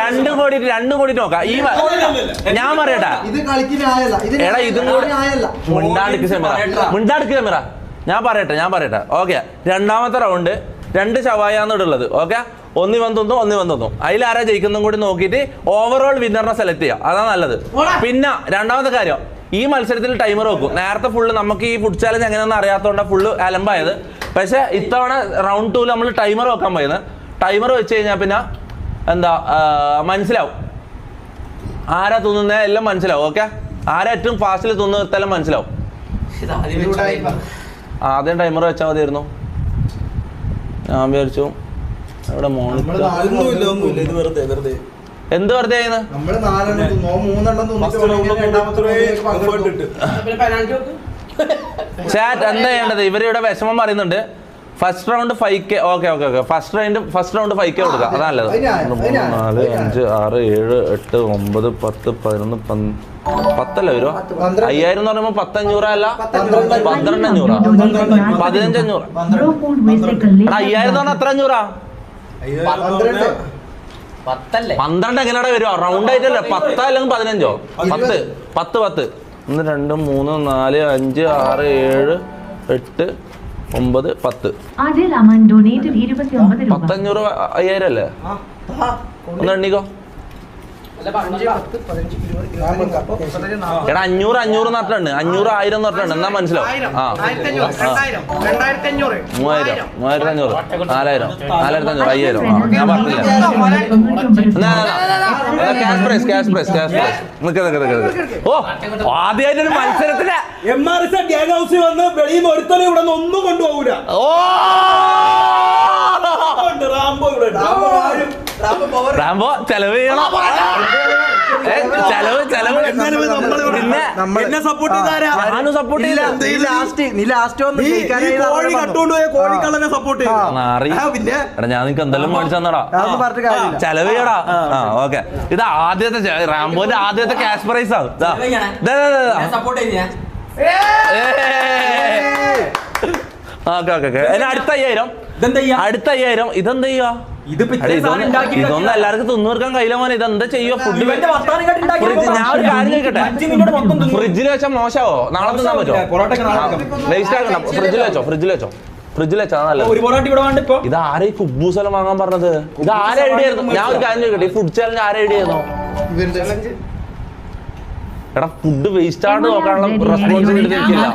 Speaker 1: രണ്ടും കൂടി നോക്കാം. ഈ ഞാൻ പറയട്ടാ, എടാ ഇതും കൂടി മുണ്ടാടുക്ക് ഞാൻ പറയട്ടെ. ഓക്കെ, രണ്ടാമത്തെ റൗണ്ട് 2 ശവായാണ് ഉള്ളത്. ഓക്കെ, ഒന്ന് വന്നു അതിലാരാ ജയിക്കുന്നതും കൂടി നോക്കിയിട്ട് ഓവറോൾ വിന്നറിനെ സെലക്ട് ചെയ്യാം. അതാ നല്ലത്. പിന്നെ രണ്ടാമത്തെ കാര്യം, ഈ മത്സരത്തിൽ ടൈമർ വെക്കും. നേരത്തെ ഫുള്ള് നമുക്ക് ഈ ഫുഡ് ചാലഞ്ച് എങ്ങനെയൊന്നും അറിയാത്തതുകൊണ്ട് ഫുള്ള് അലമ്പായത്. പക്ഷെ ഇത്തവണ റൗണ്ട് 2 നമ്മൾ ടൈമർ വെക്കാൻ പോയത്. ടൈമർ വെച്ച് കഴിഞ്ഞാൽ പിന്നെ എന്താ മനസ്സിലാവും ആരാ തിന്നുന്നത് എല്ലാം മനസ്സിലാവും. ഓക്കെ, ആരാ ഏറ്റവും ഫാസ്റ്റിൽ തിന്നു നിർത്താലും മനസ്സിലാവും. ആദ്യം ടൈമർ വെച്ചാൽ മതിയായിരുന്നു. ഞാൻ വിചാരിച്ചു ഇവിടെ എന്ത് വെറുതെ ചാറ്റ് എന്താ ചെയ്യേണ്ടത്? ഇവരിവിടെ വിഷമം പറയുന്നുണ്ട്. First round 5K. Okay. First round 5K കൊടുക്കാം. അതാ നല്ലത്. 3, 4, 5, 6, 7, 8, 9, 10, 11, 10 അല്ല വരുമോ? 5000 എന്ന് പറയുമ്പോ 10,500 അല്ല, 12,500, 15,500. 5000 എന്ന് പറഞ്ഞാൽ എത്ര 500? 12 എങ്ങനെയാ വരുമോ? റൗണ്ട് ആയിട്ടല്ലേ? 10 അല്ലെങ്കിൽ 15? 10. 1, 2, 3, 4, 5, 6, 7, 8, 9, 10. 15,000 5000 അല്ലേ? ഒന്ന് എണ്ണിക്കോ. എടാ 500 നട്ടുണ്ട്, 500 1000 നട്ടുണ്ട്. എന്നാ മനസ്സിലാവും. 3500, 4000, 4500, 5000. ഞാൻ പറഞ്ഞില്ല. ഓ, ആദ്യമായിട്ടൊരു മത്സരത്തില്
Speaker 2: MRS ഗ്യാങ് ഹൗസിൽ വന്ന് വെളിയിൽ ഒരുത്തനെ ഇവിടെ നിന്ന് ഒന്നും കൊണ്ടുപോകൂല.
Speaker 1: ഓ, റാംബോ ചെലവ് ചെയ്യണം.
Speaker 2: പിന്നെ സപ്പോർട്ട് ചെയ്താരാ?
Speaker 1: സപ്പോർട്ട് ചെയ്ത
Speaker 2: കോഴിക്കള്ളനെ സപ്പോർട്ട് ചെയ്തു.
Speaker 1: ഞാൻ നിനക്ക് എന്തെല്ലാം മേടിച്ചു തന്നടാ. ചെലവ് ചെയ്യടാ. ഓക്കെ, ഇത് ആദ്യത്തെ റാംബോന്റെ ആദ്യത്തെ ക്യാഷ് പ്രൈസ് ആണ്. അടുത്ത 5000. ഇതെന്താ ചെയ്യാ? ഇതൊന്നും എല്ലാവർക്കും തിന്നൂർക്കാൻ കഴിയില്ല മോനെ. ഇതെന്താ ചെയ്യോ? ഫുഡ് ഞാൻ ഒരു കാര്യം ചോദിക്കട്ടെ, ഫ്രിഡ്ജിൽ വെച്ചാൽ മോശമാവോ? നാളെ തിന്നാൻ പറ്റുമോ? വേസ്റ്റ് ആക്കണ്ട. ഫ്രിഡ്ജിൽ വെച്ചാ നല്ലത്. ഇത് ആരാ ഈ കുബൂസ് എല്ലാം വാങ്ങാൻ പറഞ്ഞത്? ഇത് ആരാ ഐഡിയ ആയിരുന്നു? ഞാൻ ഒരു കാര്യം ചോദിക്കട്ടെ, ഈ ഫുഡ് ചാലഞ്ച് ആരാ ഐഡിയ ആയിരുന്നു? എടാ, ഫുഡ് വേസ്റ്റ് ആയിട്ട് നോക്കാനുള്ള റെസ്പോൺസിബിലിറ്റി എനിക്കില്ല.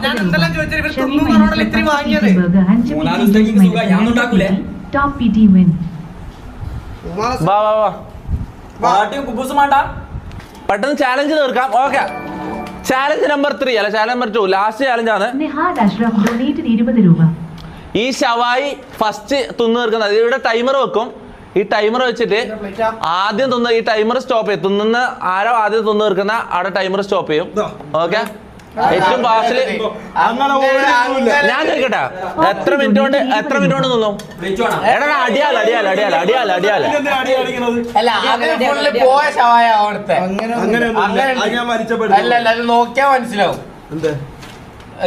Speaker 1: പെട്ടെന്ന് ചാലഞ്ച് തീർക്കാം. ഓക്കെ, ചാലഞ്ച് നമ്പർ 3 അല്ല, ചാലഞ്ച് നമ്പർ 2, ലാസ്റ്റ് ചാലഞ്ച് ആണ്. ഈ ശവായി ഫസ്റ്റ് തിന്നു തീർക്കുന്നത്. ഇവിടെ ടൈമർ വെക്കും. ഈ ടൈമർ വെച്ചിട്ട് ആദ്യം തിന്ന ഈ ടൈമർ സ്റ്റോപ്പ് ചെയ്യും. തിന്നുന്ന ആരോ ആദ്യം തിന്നു തീർക്കുന്ന അവിടെ ടൈമർ സ്റ്റോപ്പ് ചെയ്യും. ഓക്കെ, ഏറ്റവും ഫാസ്റ്റില് ഞാൻ ചോദിക്കട്ടെ, എത്ര മിനിറ്റ് കൊണ്ട് നിന്നു? എടാ, അടിയാല
Speaker 4: നോക്കിയാ മനസ്സിലാവും.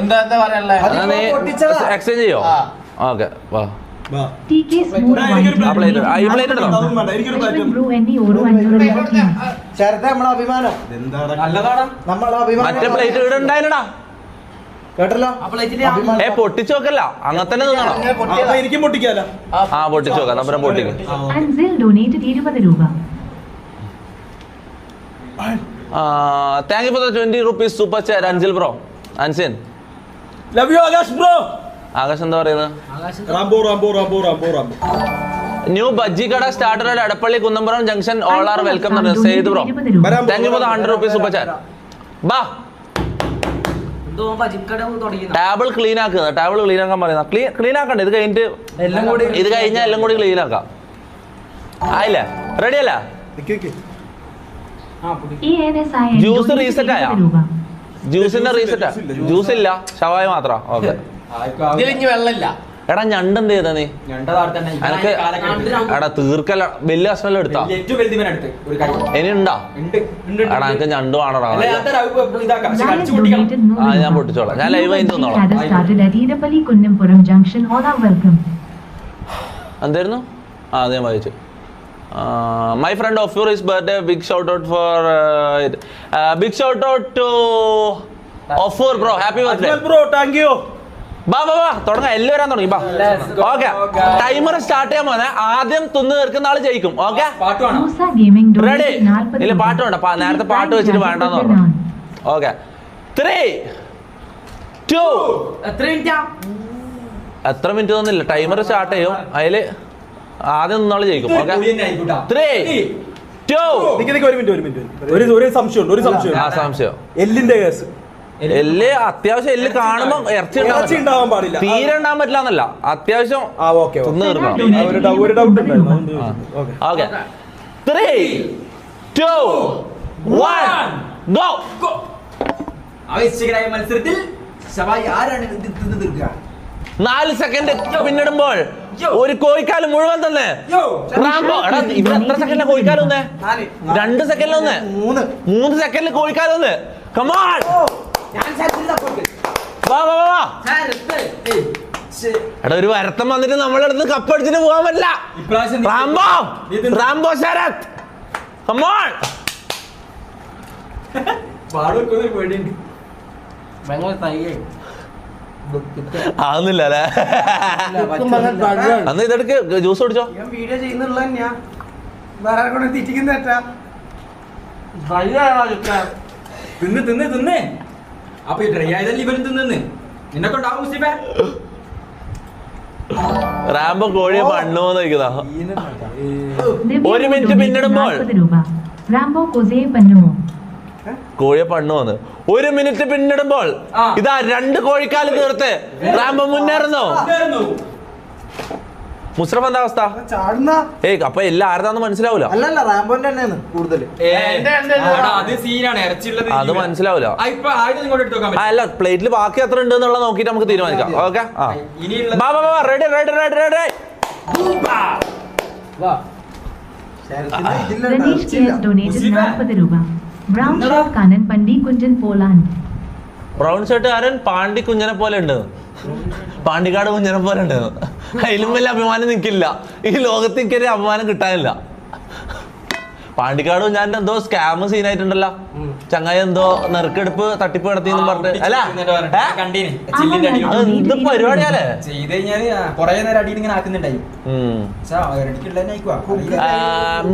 Speaker 4: എന്താ പറയാ?
Speaker 1: എക്സ്ചേഞ്ച് ചെയ്യോ? ഓക്കെ, വാ.
Speaker 9: TK Smooth White Ashwin Brew Any Oru Anjuru Team.
Speaker 8: ശരത്തെ നമ്മളെ അഭിമാനം
Speaker 3: നല്ലതാടാ.
Speaker 8: നമ്മളെ
Speaker 1: മറ്റേ
Speaker 8: അഭിമാനം
Speaker 1: പ്ലേറ്റ് ഇവിടെ ഉണ്ടായില്ലടാ.
Speaker 8: കേട്ടല്ലോ
Speaker 1: പൊട്ടിച്ചു നോക്കല്ല, അങ്ങനെ തന്നെ നിന്നോ.
Speaker 2: അപ്പൊ എനിക്കും പൊട്ടിക്കാലോ.
Speaker 1: ആ പൊട്ടിച്ചു നോക്കാം, നമ്മുടെ പൊട്ടിക്കും.
Speaker 9: Anzil donated 20 രൂപ.
Speaker 1: Thank you for the 20 rupees super chat Anzil bro. Anzil
Speaker 2: love you Akash bro.
Speaker 1: Akash എന്താ പറയുന്നത്?
Speaker 2: Rambo Rambo Rambo Rambo Rambo.
Speaker 1: New Bajji Kada starter at Edappally Kunnampuram junction all are welcome. Syed bro thank you for the 100 rupees super chat. ബാ ടേബിൾ ക്ലീൻ ആക്കുക, ടേബിൾ ക്ലീൻ ആക്കാൻ പറയുന്ന ക്ലീൻ ആക്കണ്ട. ഇത് കഴിഞ്ഞിട്ട് ഇത് കഴിഞ്ഞാൽ എല്ലാം കൂടി ക്ലീൻ ആക്കാം. ആയില്ലേ? റെഡി അല്ല? ജ്യൂസ് റീസെറ്റ് ആയാ? ജ്യൂസിന്റെ റീസെറ്റാ? ജ്യൂസ് ഇല്ല, ഷവായ മാത്രം. ഓക്കെ.
Speaker 4: ഇതിലിഞ്ഞ് വെള്ളമില്ല.
Speaker 1: എടാ ഞണ്ട് എന്ത് ചെയ്താ നീ? എനക്ക് എടാ തീർക്കല്ല. വലിയ കഷ്ണം എടുത്താ ഇനി ഉണ്ടാ? എടാ എനിക്ക് ഞണ്ട് വേണടാ. ഞാൻ പൊട്ടിച്ചോളാം. ഞാൻ ലൈവ് ആയി തോന്നോളാം. എന്തായിരുന്നു? അത് ഞാൻ വായിച്ചു. My friend Ofur is birthday. Big shout out for big shout out to Ofur bro. Happy birthday
Speaker 2: bro. Thank you.
Speaker 1: ബാ തുടങ്ങാം. എല്ലാം വരാൻ തുടങ്ങി. ബാ ഓക്കെ. ടൈമർ സ്റ്റാർട്ട് ചെയ്യാൻ പോന്നെ. ആദ്യം തിന്ന് തീർക്കുന്ന ആള് ജയിക്കും. Okay ready? ഇല്ല പാട്ട് വേണ്ട. നേരത്തെ പാട്ട് വെച്ചിട്ട് വേണ്ടെന്ന് പറഞ്ഞു. ഓക്കെ 3 2 എത്ര മിനിറ്റ് തോന്നില്ല. ടൈമർ സ്റ്റാർട്ട് ചെയ്യും. അതില് ആദ്യം നിന്നാള് ജയിക്കും. ഓക്കെ 3 2
Speaker 2: ഒരു സംശയം.
Speaker 1: ആ സംശയം
Speaker 2: എല്ലിന്റെ കേസ്.
Speaker 1: എല്ല് അത്യാവശ്യം എല്ല് കാണുമ്പോ ഇറച്ചി
Speaker 2: ഉണ്ടാവാൻ പാടില്ല.
Speaker 1: തീരെ ഉണ്ടാൻ പറ്റില്ല എന്നല്ല, അത്യാവശ്യം തിന്ന് തീർക്കണം. Okay 3 2 1 go.
Speaker 3: മത്സരത്തിൽ ആരാണ്
Speaker 1: 4 സെക്കൻഡ് പിന്നിടുമ്പോൾ ഒരു കോഴിക്കാല് മുഴുവൻ തന്നെ. റാംബോ എടാ ഇവിടെ എത്ര സെക്കൻഡിലെ കോഴിക്കാല് വന്നേ? 2 സെക്കൻഡിൽ വന്നേ. 3 സെക്കൻഡിൽ കോഴിക്കാല് വന്ന്. കമോൺ വാ. എടാ ഒരു വരത്തം വന്നിട്ട് നമ്മളടുത്ത് കപ്പടിച്ചിട്ട് പോകാൻ പറ്റില്ല. Rambo Sarath come on. ആവുന്നില്ല അല്ലേ? അന്ന് ഇതെടുക്ക് ജ്യൂസ് കുടിച്ചോ.
Speaker 8: വീഡിയോ ചെയ്യുന്നുള്ള വേറെ തിരിക്കുന്ന
Speaker 3: തിന്ന് അപ്പൊ ഡ്രൈ ആയതല്ലേ ഇവരും തിന്ന് നിന്നെ കൊണ്ടാവും മുസ്ലിമേ.
Speaker 1: റാംബോ കോഴിയെ പണ്ണുവന്ന് ചോദിക്കുന്ന 1 മിനിറ്റ് പിന്നിടുമ്പോൾ കോഴിയെ പണ്ണുവന്ന് 1 മിനിറ്റ് പിന്നിടുമ്പോൾ ഇതാ 2 കോഴിക്കാല് തീർത്ത് റാംബോ മുന്നേറുന്നു. മുസ്റഫ് എന്താ അവസ്ഥ? അപ്പൊ എല്ലാം ആരതാന്ന് മനസ്സിലാവൂല.
Speaker 8: അല്ലല്ല റാംബോന്റെ തന്നെയാണ് കൂടുതൽ.
Speaker 1: അത് മനസ്സിലാവൂല. അല്ല പ്ലേറ്റിൽ ബാക്കി എത്ര ഉണ്ട് എന്നുള്ളത് നോക്കിട്ട് നമുക്ക് തീരുമാനിക്കാം. Okay ready ready ready ready. Brown shirt കാരൻ പാണ്ടി കുഞ്ഞനെ പോലെ ഉണ്ട്. പാണ്ടിക്കാട് കുഞ്ഞനെ പോലെ ഉണ്ട്. അതിലും വലിയ അഭിമാനം നിൽക്കില്ല ഈ ലോകത്ത്. എനിക്കൊരു അഭിമാനം കിട്ടാനില്ല. പാണ്ടിക്കാട് ഞാൻ എന്തോ സ്കാം സീനായിട്ടുണ്ടല്ലോ. ചങ്ങായി എന്തോ നെറുക്കെടുപ്പ് തട്ടിപ്പ് നടത്തിയെന്നും പറഞ്ഞിട്ട് അല്ല എന്ത് പരിപാടിയാലേ.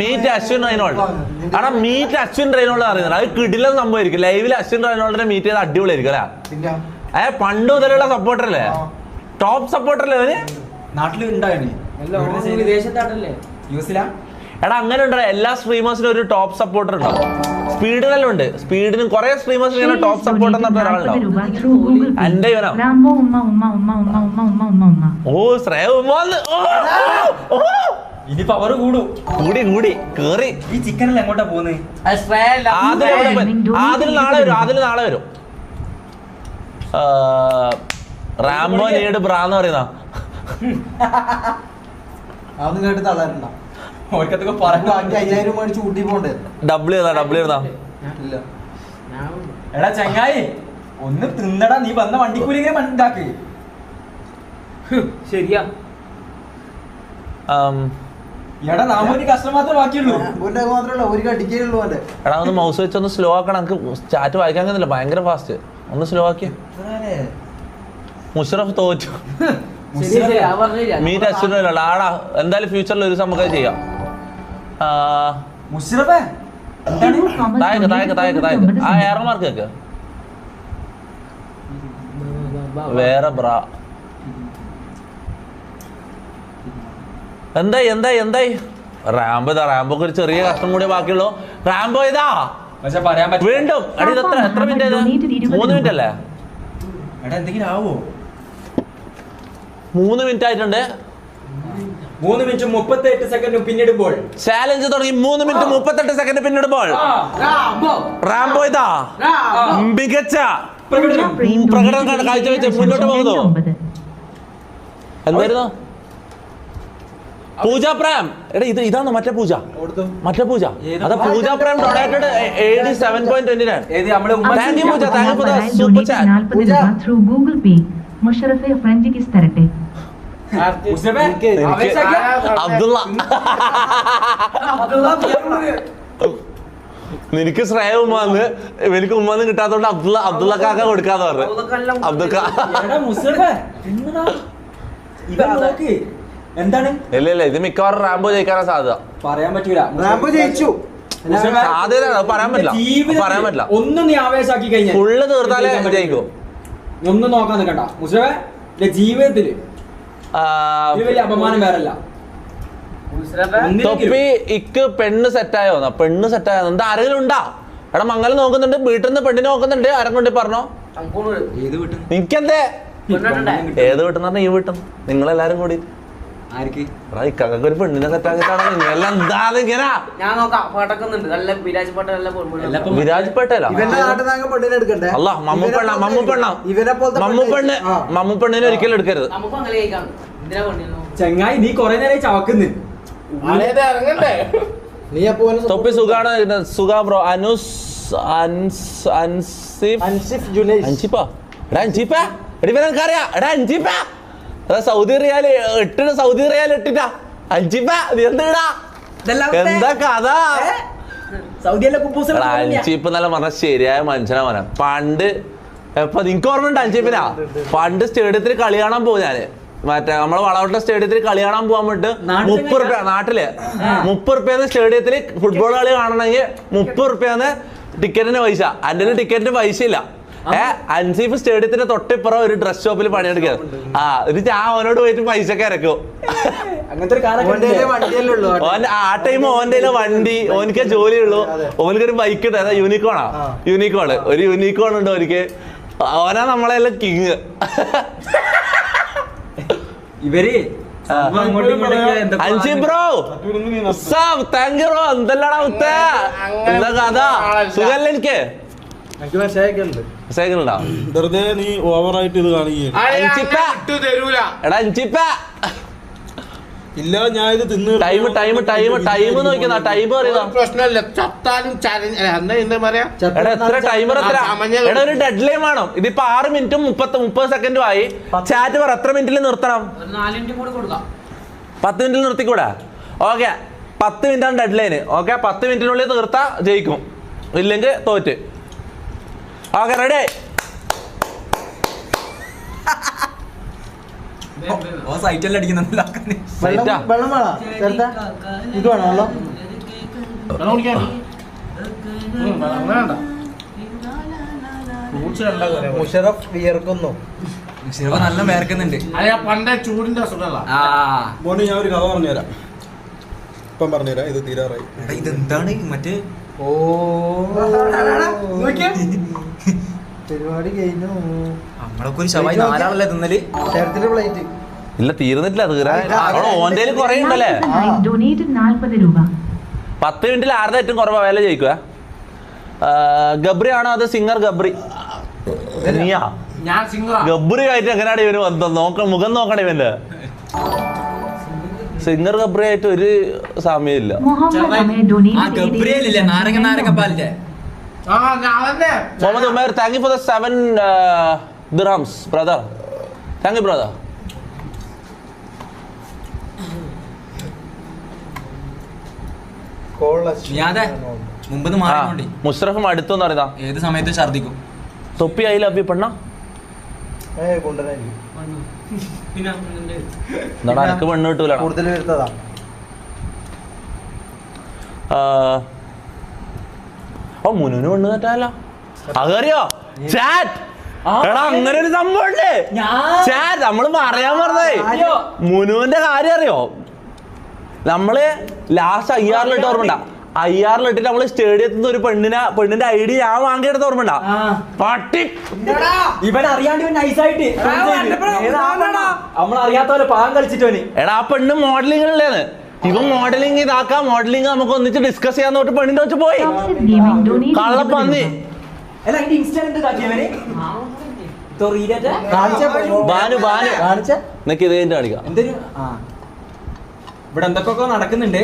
Speaker 1: Meet Ashwin Reynold. ആടാ മീറ്റ് അശ്വിൻ റൈനോൾഡ് അറിയുന്നത് അത് കിടിലം സംഭവമായിരിക്കും. ലൈവിൽ അശ്വിൻ റൈനോൾഡിനെ മീറ്റ് ചെയ്ത് അടിപൊളിയായിരിക്കും അല്ലേ? പണ്ട് മുതലുള്ള സപ്പോർട്ടറല്ലേ? ടോപ്പ് സപ്പോർട്ടറല്ലേ അവന്? എടാ അങ്ങനെ ഉണ്ടോ? എല്ലാ സ്ട്രീമേഴ്സിനും ഒരു ടോപ്പ് സപ്പോർട്ടർ ഉണ്ടാവും. സ്പീഡിനെല്ലാം ഉണ്ട്. സ്പീഡിനും കുറെ സ്ട്രീമേഴ്സിന് ഇങ്ങനെ ടോപ്പ് സപ്പോർട്ടർ എന്ന് പറഞ്ഞ ഒരാളുണ്ടാവും. എന്റെ ഇവനോ ഓ ശ്രേയ
Speaker 3: ഇനി പവർ കൂടും.
Speaker 1: കൂടി കേറി.
Speaker 3: ഈ ചിക്കനല്ല എങ്ങോട്ടാ പോകുന്നത്?
Speaker 1: ആദിൽ നാളെ വരും. റാംബോ നീട് ബ്രാന്ന് പറയുന്ന
Speaker 8: അതൊന്നും കേട്ട് തളരണ്ട. 5000 മേടിച്ച് ഊട്ടി പോണ്ടേ?
Speaker 1: ഡബിൾ ചെയ്താ
Speaker 3: എടാ ചങ്ങായി ഒന്ന് തിന്നടാ. നീ വന്ന വണ്ടിക്കൂലി ഇങ്ങനെ ഉണ്ടാക്ക്.
Speaker 4: ശരിയാ
Speaker 3: എടാ നാമൊരു കഷ്ടം മാത്രമേ ബാക്കിയുള്ളൂ.
Speaker 8: മാത്രമല്ല ഒരു കടിക്കുള്ളൂ അല്ലേ.
Speaker 1: എടാ ഒന്ന് മൗസ് വെച്ചൊന്ന് സ്ലോ ആക്കണം. എനിക്ക് ചാറ്റ് വായിക്കാൻ കഴിയുന്നില്ല, ഭയങ്കര ഫാസ്റ്റ്. ഒന്ന് സ്ലോ ആക്കി. മുഷറഫ് തോറ്റു. മീറ്റ് അച്ഛനല്ല ആടാ. എന്തായാലും ഫ്യൂച്ചറിൽ ഒരു സംഭവം ചെയ്യാം.
Speaker 3: മുഷറഫേ
Speaker 1: താഴേക്ക് ആ ഏറ മാർക്ക് വെക്ക. വേറെ ബ്രാ എന്തായി റാംബോക്ക് ഒരു ചെറിയ കഷ്ടം കൂടി ബാക്കിയുള്ളൂ. റാംബോ ഇതാ
Speaker 3: പക്ഷെ പറയാൻ പറ്റും
Speaker 1: വീണ്ടും. അടി എത്ര മിനിറ്റ് ഇത്? 3 മിനിറ്റ് അല്ലേ?
Speaker 3: എടാ എന്തെങ്കിലും ആവോ?
Speaker 1: 3 മിനിറ്റ് ആയിട്ടുണ്ട്.
Speaker 3: 3 മിനിറ്റ് 38 സെക്കൻഡ് പിന്നിടുമ്പോൾ
Speaker 1: ചാലഞ്ച് തുടങ്ങി. 3 മിനിറ്റ് 38 സെക്കൻഡ് പിന്നിടുമ്പോൾ റാംബോ ഇതാ മികച്ച പ്രകടനം കാഴ്ചവെച്ച് മുന്നോട്ട് പോകുന്നു. എന്തായിരുന്നു? പൂജ പ്രേം. എടാ ഇതാണ് മറ്റേ പൂജ. അതാ പൂജ പ്രേം ഡൊണേറ്റഡ് AD 7.29.
Speaker 3: ഏത് നമ്മളെ
Speaker 1: thank you Pooja. Thank you for the super chat.
Speaker 9: 40 രൂപ ത്രൂ ഗൂഗിൾ പേ. മുഷറഫെ ഫ്രഞ്ച് കിസ് തരട്ടെ.
Speaker 1: അബ്ദുള്ള നിനക്ക് ശ്രേയ ഉമ്മാന്ന് എനിക്ക് ഉമ്മാന്ന് കിട്ടാത്തോണ്ട് അബ്ദുള്ള കാക്ക കൊടുക്കാന്ന് പറഞ്ഞു.
Speaker 3: എന്താണ്?
Speaker 1: ഇല്ല ഇത് മിക്കവാറും റാംബോ ജയിക്കാനാ സാധ്യത.
Speaker 3: പറയാൻ പറ്റൂല.
Speaker 8: റാംബോ ജയിച്ചു.
Speaker 1: സാധ്യത പറയാൻ പറ്റില്ല.
Speaker 3: ഒന്നും നീ ആവേശാക്കി കഴിഞ്ഞാൽ
Speaker 1: ഫുള്ള് തീർത്താലേ ജയിക്കും.
Speaker 3: ഒന്നും നോക്കാൻ നിൽക്കണ്ട മുസ്ലിമേ. ജീവിതത്തില് വലിയ അപമാനം വേറല്ല.
Speaker 1: തൊപ്പി ഇക്ക് പെണ്ണ് സെറ്റായോ? പെണ്ണ് സെറ്റായോ? എന്താ ആരെങ്കിലും ഉണ്ടാ? എടാ മംഗലം നോക്കുന്നുണ്ട്, വീട്ടിൽ നിന്ന് പെണ്ണിനെ നോക്കുന്നുണ്ട്. ആരും കൊണ്ട് പറഞ്ഞോ? എനിക്കെന്തേ? ഏത് വീട്ടെന്ന് പറഞ്ഞാ ഈ വീട്ടും നിങ്ങളെല്ലാരും കൂടി ഇക്കൊക്കെ ഒരു പെണ്ണിനെ സെറ്റാക്കിട്ടാണ് നിങ്ങളെല്ലാം എന്താ ഇങ്ങനെ. വിരാജ് പേട്ടല്ല അല്ല മമ്മൂപ്പെണ്ണിനെ ഒരിക്കലും എടുക്കരുത്.
Speaker 3: ചെങ്ങായി നീ കൊറേ നേരം ചവക്കുന്നു.
Speaker 1: തൊപ്പി സുഖാണ്. സുഖാ ബ്രോ. അൻസിഫ സൗദി റിയാൽ ഇട്ടിട്ടാ. അഞ്ചിപ്പ നീ എന്താ കഥ? അഞ്ചിപ്പ് നല്ല പറഞ്ഞ ശരിയായ മനുഷ്യനാ മോനെ. പണ്ട് ഇപ്പൊ നിനക്ക് ഓർമ്മയുണ്ട് അഞ്ചിപ്പിനാ? പണ്ട് സ്റ്റേഡിയത്തിൽ കളി കാണാൻ പോകും ഞാന്. മറ്റേ നമ്മളെ വളവട്ട സ്റ്റേഡിയത്തിൽ കളി കാണാൻ പോകാൻ വേണ്ടിട്ട് 30 റുപ്യ നാട്ടില് 30 റുപ്യന്ന് സ്റ്റേഡിയത്തിൽ ഫുട്ബോൾ കളി കാണണമെങ്കിൽ 30 റുപ്യന്ന് ടിക്കറ്റിന് പൈസ. എൻ്റെ ടിക്കറ്റിന് പൈസ ഇല്ല. അൻസീഫ് സ്റ്റേഡിയത്തിന്റെ തൊട്ടിപ്പുറം ഒരു ഡ്രസ് ഷോപ്പിൽ പണിയെടുക്കുക. എന്നിട്ട് അവനോട് പോയിട്ട് പൈസ ഒക്കെ ഇറക്കും. ആ ടൈം ഓന്റെ വണ്ടി, ഓനിക്ക് ജോലിയുള്ളൂ. ഓനിക്കൊരു ബൈക്ക് ഉണ്ട്. അതാ യൂണിക്കോൺ ഒരു യൂണിക്കോൺ ഉണ്ട് ഓനിക്ക്. ഓനാ നമ്മളെല്ലാം കിങ്.
Speaker 3: ഇവര്
Speaker 1: Ansi bro thank you bro. എന്തെല്ലാടാ മുത്തേ? എന്താ കഥ? സുഖല്ലേ? എനിക്ക്
Speaker 2: വെറുതെ നീ ഓവറായിട്ട് ഇത് കാണിക്കുക. ഇല്ല ഞാൻ ഇത് തിന്ന്
Speaker 1: ടൈം നോക്കിയാ ടൈം അറിയാം.
Speaker 4: പ്രശ്നമില്ല. ചത്താലും എന്താ പറയാ
Speaker 1: എത്ര ടൈമർ എത്ര? എടാ ഒരു ഡെഡ് ലൈൻ വേണം. ഇതിപ്പോ 6 മിനിറ്റും 30 സെക്കൻഡും ആയി. ചാറ്റ് പറ എത്ര മിനിറ്റിൽ നിർത്തണം? 10 മിനിറ്റിൽ നിർത്തിക്കൂടാ? ഓക്കെ 10 മിനിറ്റാണ് ഡെഡ് ലൈന്. ഓക്കെ 10 മിനിറ്റിനുള്ളിൽ തീർത്താ ജയിക്കും, ഇല്ലെങ്കിൽ തോറ്റ്. Okay ready?
Speaker 3: സൈറ്റെല്ലാം അടിക്കുന്നുണ്ടല്ലോ.
Speaker 8: വെള്ളം വേണം ഇത് വേണമല്ലോ. മുഷറഫ് വിയർക്കുന്നു.
Speaker 3: നല്ല വേർക്കുന്നുണ്ട്.
Speaker 4: പണ്ടേ ചൂടിന്റെ അസുഖമല്ല.
Speaker 2: മോനെ ഞാൻ ഒരു കഥ പറഞ്ഞുതരാം. ഇപ്പം പറഞ്ഞുതരാം. ഇത് തീരാറായി.
Speaker 3: ഇതെന്താണ് മറ്റേ?
Speaker 8: പരിപാടി കഴിഞ്ഞു.
Speaker 3: നമ്മളൊക്കെ ഒരു ശവായി 4 ആളല്ലേ തിന്നല്?
Speaker 8: പ്ലേറ്റ്
Speaker 1: ഇല്ല തീർന്നിട്ടില്ല. തീരാൻ ഓന്റെ കുറെ ഉണ്ടല്ലേ.
Speaker 9: 40 രൂപ.
Speaker 1: 10 മിനിറ്റിൽ ആരുടെ ഏറ്റവും കുറവാ വില ജയിക്കുക? ഗബ്രി ആണോ അത് സിംഗർ ഗബ്രി? നീയാ ഗബ്രി ആയിട്ട് എങ്ങനെയാണ് ഇവന് മുഖം നോക്കണേ ഇവന്റെ? സിംഗർ ഗബ്രി ആയിട്ട് ഒരു സമയമില്ല. Muhammad Umer thank you for the 7 dirhams brother. Thank you brother.
Speaker 3: മുമ്പ്
Speaker 1: മുസ്തഫ അടുത്തെന്ന് പറയുന്ന
Speaker 3: ഏത് സമയത്ത് ഛർദിക്കും.
Speaker 1: തൊപ്പി ഐ ലവ് യു പെണ്ണ എന്നാടാ എനിക്ക് പെണ്ണ് കിട്ടൂല. ഓ മുനുവിന് പെണ്ണ് തെറ്റാലോ അതറിയോ ചാറ്റ്. എടാ അങ്ങനെ ഒരു സംഭവം ഉണ്ട് ചാറ്റ്. നമ്മള് പറയാൻ പറഞ്ഞേ മുനുവിന്റെ കാര്യം അറിയോ? നമ്മള് ലാസ്റ്റ് IR-ലിട്ട് ഓർമ്മണ്ട? IR-ലിട്ടിട്ട് നമ്മള് സ്റ്റേഡിയത്തിൽ നിന്ന് ഒരു പെണ്ണിന്റെ ID ഞാൻ വാങ്ങിയെടുത്ത് ഓർമ്മണ്ട? പട്ടി
Speaker 3: ഇവൻ അറിയാണ്ട് നൈസായിട്ട് നമ്മളറിയാത്ത പോലെ പാകം കളിച്ചിട്ടോന്.
Speaker 1: എടാ ആ പെണ്ണ് മോഡലിംഗിലുള്ളതാണ്. ഇവൻ മോഡലിംഗ് ഇതാക്കാം, മോഡലിംഗ് നമുക്ക് ഒന്നിച്ച് ഡിസ്കസ് ചെയ്യാന്ന് തൊട്ട് പെണ്ണിന്റെ വെച്ച് പോയി കള്ളപ്പന്നി. ബാനു നിനക്ക് ഇത് കഴിഞ്ഞിട്ട് കാണിക്കാം.
Speaker 3: ഇവിടെ എന്തൊക്കെ നടക്കുന്നുണ്ട്.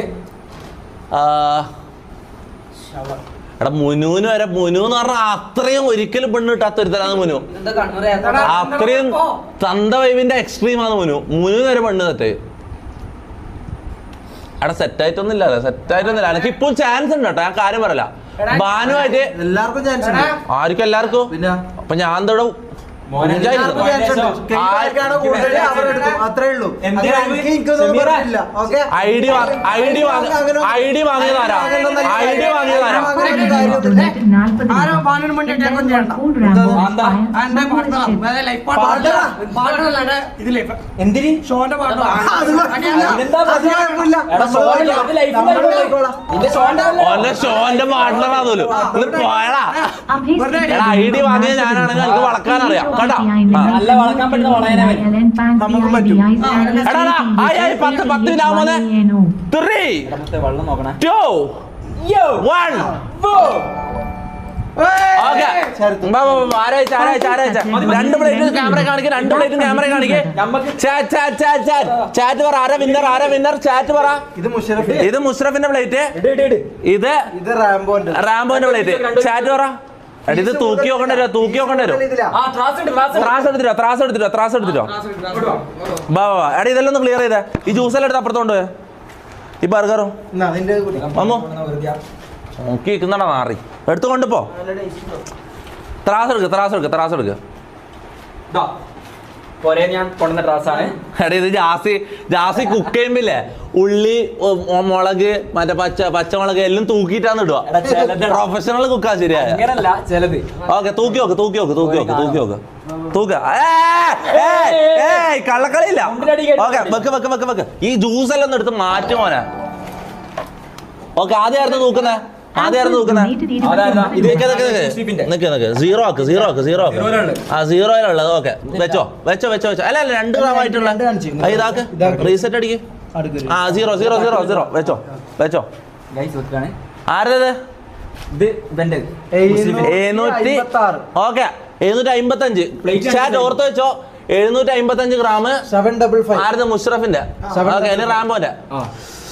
Speaker 1: എടാ മുനുവിന് വരെ മുനു എന്ന് പറഞ്ഞാൽ അത്രയും ഒരിക്കലും പെണ്ണ് കിട്ടാത്ത ഒരുത്തരാണ് മുനു. അത്രയും തന്ത വൈവിന്റെ എക്സ്ട്രീമാണ് മുനുവിന് വരെ പെണ്ണ് തെറ്റേ. എടാ സെറ്റായിട്ടൊന്നുമില്ല എനിക്ക് ഇപ്പോൾ ചാൻസ് ഉണ്ട് കേട്ടോ. ഞാൻ കാര്യം പറയല. ബാനുമായിട്ട്
Speaker 8: എല്ലാവർക്കും ചാൻസ് ഉണ്ട്.
Speaker 1: ആർക്കും എല്ലാവർക്കും. അപ്പൊ ഞാൻ എന്തോടും ഷോന്റെ പാർട്ട്ണറാന്നല്ലോ പോയടാ. ID വാങ്ങിയ ഞാനാണെങ്കിൽ എനിക്ക് വളക്കാനറിയാം കേട്ടോ.
Speaker 3: നല്ല വളക്കാൻ പറ്റുന്ന വളയനെ വെള്ളം നോക്കണേ.
Speaker 1: 2 1 രണ്ട് പ്ലേറ്റ് ക്യാമറ കാണിക്കുക. ചാറ്റ് പറ. ആരാ വിന്നർ ചാറ്റ് പറ. ഇത് മുഷറഫിന്റെ പ്ലേറ്റ്, ഇത് റാംബോന്റെ പ്ലേറ്റ്. ചാറ്റ് പറ. ഇത് തൂക്കി നോക്കണ്ട വരും. ത്രാസ് എടുത്തിട്ടോ. ബാ എടാ ഇതെല്ലാം ഒന്ന് ക്ലിയർ ചെയ്തേ. ഈ ജ്യൂസെല്ലാം എടുത്ത് അപ്പുറത്തോണ്ട് പോയെ. ഈ ബർഗറോ അമ്മോ നോക്കി നിൽക്കുന്നടാ മാറി എടുത്തുകൊണ്ട് പോ. ത്രാസ് എടുക്ക്. എടാ ഇത് ജാസി കുക്ക് ചെയ്യുമ്പില്ലേ ഉള്ളി മുളക് മറ്റേ പച്ചമുളക് എല്ലാം തൂക്കിയിട്ടാണ് ഇടുക. പ്രൊഫഷണൽ കുക്കാ ശരിയായ. ഓക്കെ തൂക്കി നോക്ക്. കള്ളക്കളിയില്ല. ഓക്കെ വെക്ക്. ഈ ജ്യൂസ് എല്ലാം ഒന്ന് എടുത്ത് മാറ്റും മോനെ. ഓക്കെ ആദ്യമായിരുന്നു തൂക്കുന്നേ. സീറോ ആക്ക്. ആ സീറോയിലുള്ളത് ഓക്കെ വെച്ചോ. അല്ല 2 ഗ്രാം ആയിട്ടുള്ള ഇതാക്ക്. റീസെറ്റ് അടിക്ക്. ആ 0 വെച്ചോ. ആരത്? 755. ചാറ്റ് ഓർത്ത് വെച്ചോ. 755 ഗ്രാം. ആരത്? മുഷറഫിന്റെ. ഇനി റാംബോന്റെ.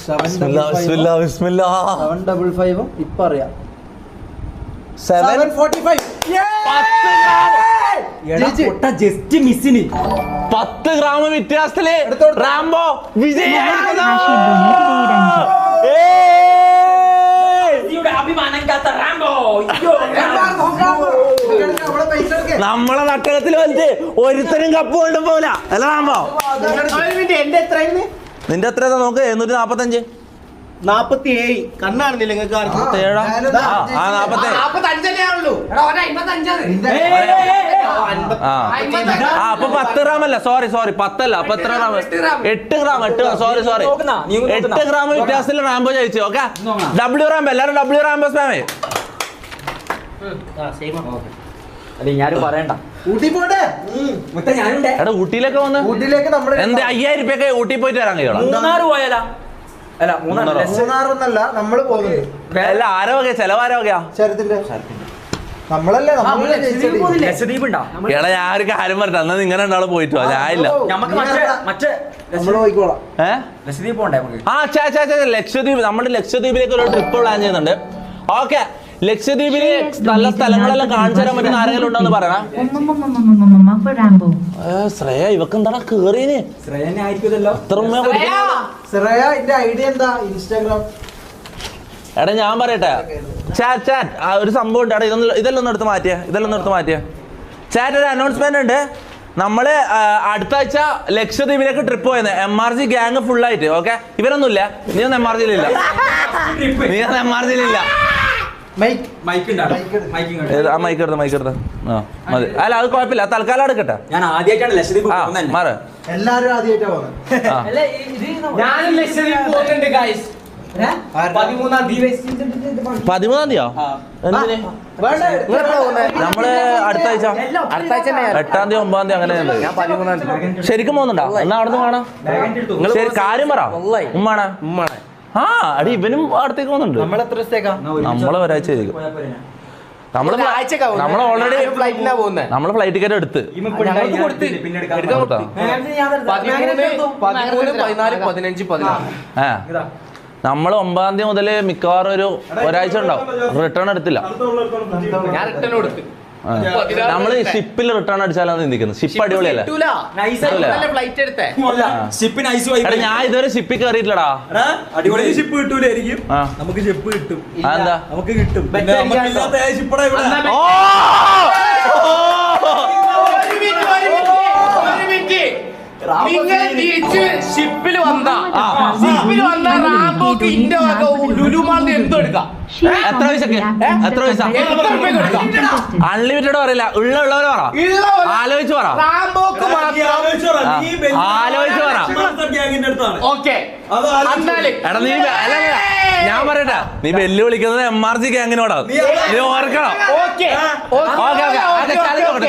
Speaker 8: 755 ഇപ്പൊ അറിയാം.
Speaker 1: 10 ഗ്രാം വ്യത്യാസത്തില് റാംബോ വിജയിയായിരുന്നു. നമ്മളെ നട്ടകത്തിൽ വന്നിട്ട് ഒരുത്തരും കപ്പ് കൊണ്ടുപോല അല്ല റാംബോ. നിന്റെ എത്ര നോക്ക്? 745.
Speaker 4: 47 കണ്ണാണെന്നില്ല നിങ്ങൾക്ക്.
Speaker 1: അപ്പൊ 10 ഗ്രാം അല്ല. സോറി 10 അല്ല. അപ്പൊ എത്ര ഗ്രാം? 8 ഗ്രാം. സോറി 8 ഗ്രാം വ്യത്യാസത്തിൽ റാംബോ ജയിച്ചു. Okay W Rambo. എല്ലാരും W റാംബോ സ്പാമേ.
Speaker 3: ഞാനും പറയണ്ട.
Speaker 1: എടാ ഊട്ടിയിലേക്ക് വന്ന് എന്താ 5000 രൂപയൊക്കെ ഊട്ടി പോയിട്ട് വരാൻ കഴിയണം.
Speaker 3: മൂന്നാറ് പോയാലാ? അല്ല
Speaker 8: മൂന്നാറൊന്നല്ല നമ്മള് പോകുന്നത്.
Speaker 1: അല്ല ആരോ വകയാ? ചെലവാരോ വകയാ?
Speaker 8: നമ്മളല്ലേ
Speaker 3: ലക്ഷദ്വീപ് ഉണ്ടോ?
Speaker 1: എടാ ഞാൻ ഒരു കാര്യം പറഞ്ഞ അന്ന് ഇങ്ങനെ ഉണ്ടാവും പോയിട്ട് വാ. ഞാനില്ല.
Speaker 8: നമ്മള് പോയിക്കോളാം.
Speaker 3: ലക്ഷദ്വീപ് പോണ്ടേ?
Speaker 1: ലക്ഷദ്വീപ്. നമ്മൾ ലക്ഷദ്വീപിലേക്ക് ഒരു ട്രിപ്പ് പ്ലാൻ ചെയ്യുന്നുണ്ട്. ഓക്കെ ലക്ഷദ്വീപില് നല്ല സ്ഥലങ്ങളെല്ലാം കാണിച്ചു തരാൻ പറ്റുന്ന ആരെങ്കിലും ഉണ്ടോന്ന് പറയണം. ശ്രേയ ഇവക്ക് എന്താണ് കേറിയന്?
Speaker 3: ശ്രേയനെ ആയിരിക്കുമല്ലോ.
Speaker 8: ശ്രേയ ഐഡിയ എന്താ? ഇൻസ്റ്റാഗ്രാം
Speaker 1: എടാ ഞാൻ പറയട്ടെ ചാറ്റ് ഒരു സംഭവം ഉണ്ട്. എടാ ഇതെല്ലാം ഒന്ന് എടുത്ത് മാറ്റിയ ചാറ്റ് ഒരു അനൗൺസ്മെന്റ് ഉണ്ട്. നമ്മള് അടുത്ത ആഴ്ച ലക്ഷദ്വീപിലേക്ക് ട്രിപ്പ് പോയത് MRG ഗ്യാങ് ഫുൾ ആയിട്ട്. ഓക്കെ, ഇവരൊന്നുമില്ല. നീ ഒന്ന് MRGയിലില്ല. ആ മൈക്ക് എടുത്ത മതി. അല്ല അത് കുഴപ്പമില്ല, തൽക്കാലം എടുക്കട്ടെ.
Speaker 3: ഞാൻ ആദ്യമായിട്ടാണ് ലക്ഷദ്വീപ്
Speaker 1: മാറ്.
Speaker 8: എല്ലാരും ആദ്യമായിട്ടാ പോകുന്നത്.
Speaker 4: ഞാനും ലക്ഷദ്വീപ് പോകുന്നുണ്ട് ഗൈസ്. 13-ാം തീയതി.
Speaker 1: 13-ാം തീയതിയോ? നമ്മള് അടുത്ത ആഴ്ച 8-ാം തീയതി 9-ാം തീയതി അങ്ങനെ ശരിക്കും പോകുന്നുണ്ടോ? എന്നാ അവിടെ നിന്ന് കാണാം. ശരി, കാര്യം പറ. ഉമ്മാണ ആ അടി ഇവനും അടുത്തേക്ക് പോകുന്നുണ്ട്. നമ്മള് ഒരാഴ്ച നമ്മള് ഓൾറെഡി നമ്മള് ഫ്ലൈറ്റ് ടിക്കറ്റ് എടുത്ത്
Speaker 4: 13, 14, 15, 16.
Speaker 1: നമ്മള് 9-ാം തീയതി മുതല് മിക്കവാറും ഒരാഴ്ച ഉണ്ടാവും. റിട്ടേൺ എടുത്തില്ല.
Speaker 4: ഞാൻ റിട്ടേൺ കൊടുത്തു.
Speaker 1: നമ്മള് ഷിപ്പിൽ റിട്ടേൺ അടിച്ചാലാണ് ചിന്തിക്കുന്നത്. ഷിപ്പ് അടിപൊളിയല്ലേ? ഞാൻ ഇതുവരെ ഷിപ്പിൽ കയറിയിട്ടില്ലടാ.
Speaker 2: അടിപൊളി ഷിപ്പ് കിട്ടൂലായിരിക്കും. നമുക്ക് ഷിപ്പ് കിട്ടും.
Speaker 1: എന്താ
Speaker 2: നമുക്ക് കിട്ടും. ഷിപ്പടാ ഇവിടെ.
Speaker 4: നിങ്ങൾ തിരിച്ച് ഷിപ്പിൽ വന്നാ റാംബോക്ക് ഇന്റെ വക ലുലുമാളിന് എന്തും എടുക്കാം.
Speaker 1: എത്ര പൈസ? അൺലിമിറ്റഡ് പറയില്ല. ഉള്ളവരെ പറ. ആലോചിച്ച് പറ.
Speaker 4: റാംബോക്ക്
Speaker 1: ആലോചിച്ച് പറ.
Speaker 4: ഓക്കെ.
Speaker 1: എടാ നീ ഞാൻ പറയട്ടെ, നീ വെല്ലുവിളിക്കുന്നത് MRG ഗ്യാങ്ങിനോടാ. നീ ഓർക്കണം.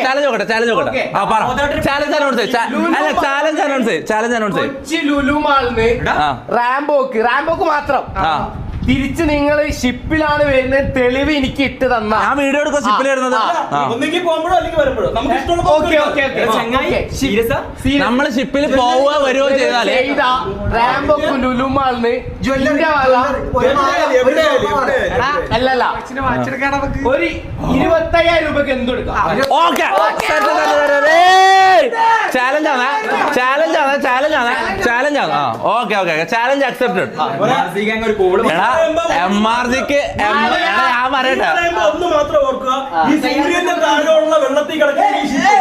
Speaker 1: ചാലഞ്ച് നോക്കട്ടെ. ആ പറ. Challenge announce.
Speaker 4: ലുലുമാളിന് റാംബോക്ക് മാത്രം തിരിച്ച് നിങ്ങൾ ഷിപ്പിലാണ് വരുന്നത് തെളിവ് എനിക്ക് ഇട്ട് തന്ന.
Speaker 1: ഞാൻ വീഡിയോ എടുക്കുക ഷിപ്പിൽ വരുന്നത്. നമ്മള് ഷിപ്പിൽ പോവുക വരുവോ ചെയ്താലേ
Speaker 4: റാംബോക്ക് ലുലുമാളിന് അല്ലല്ല ഒരു 25,000 രൂപക്ക് എന്തെടുക്കാം.
Speaker 1: ഓക്കെ, ചാലഞ്ചാണ്. Okay challenge accepted. MRGക്ക് ഞാൻ പറയട്ടെ,
Speaker 2: ഒന്ന് മാത്രം ഓർക്കുക, ഈ സൂര്യന്റെ താഴെയുള്ള വെള്ളത്തിൽ കിടക്കുന്ന ഈ ഷിപ്പ്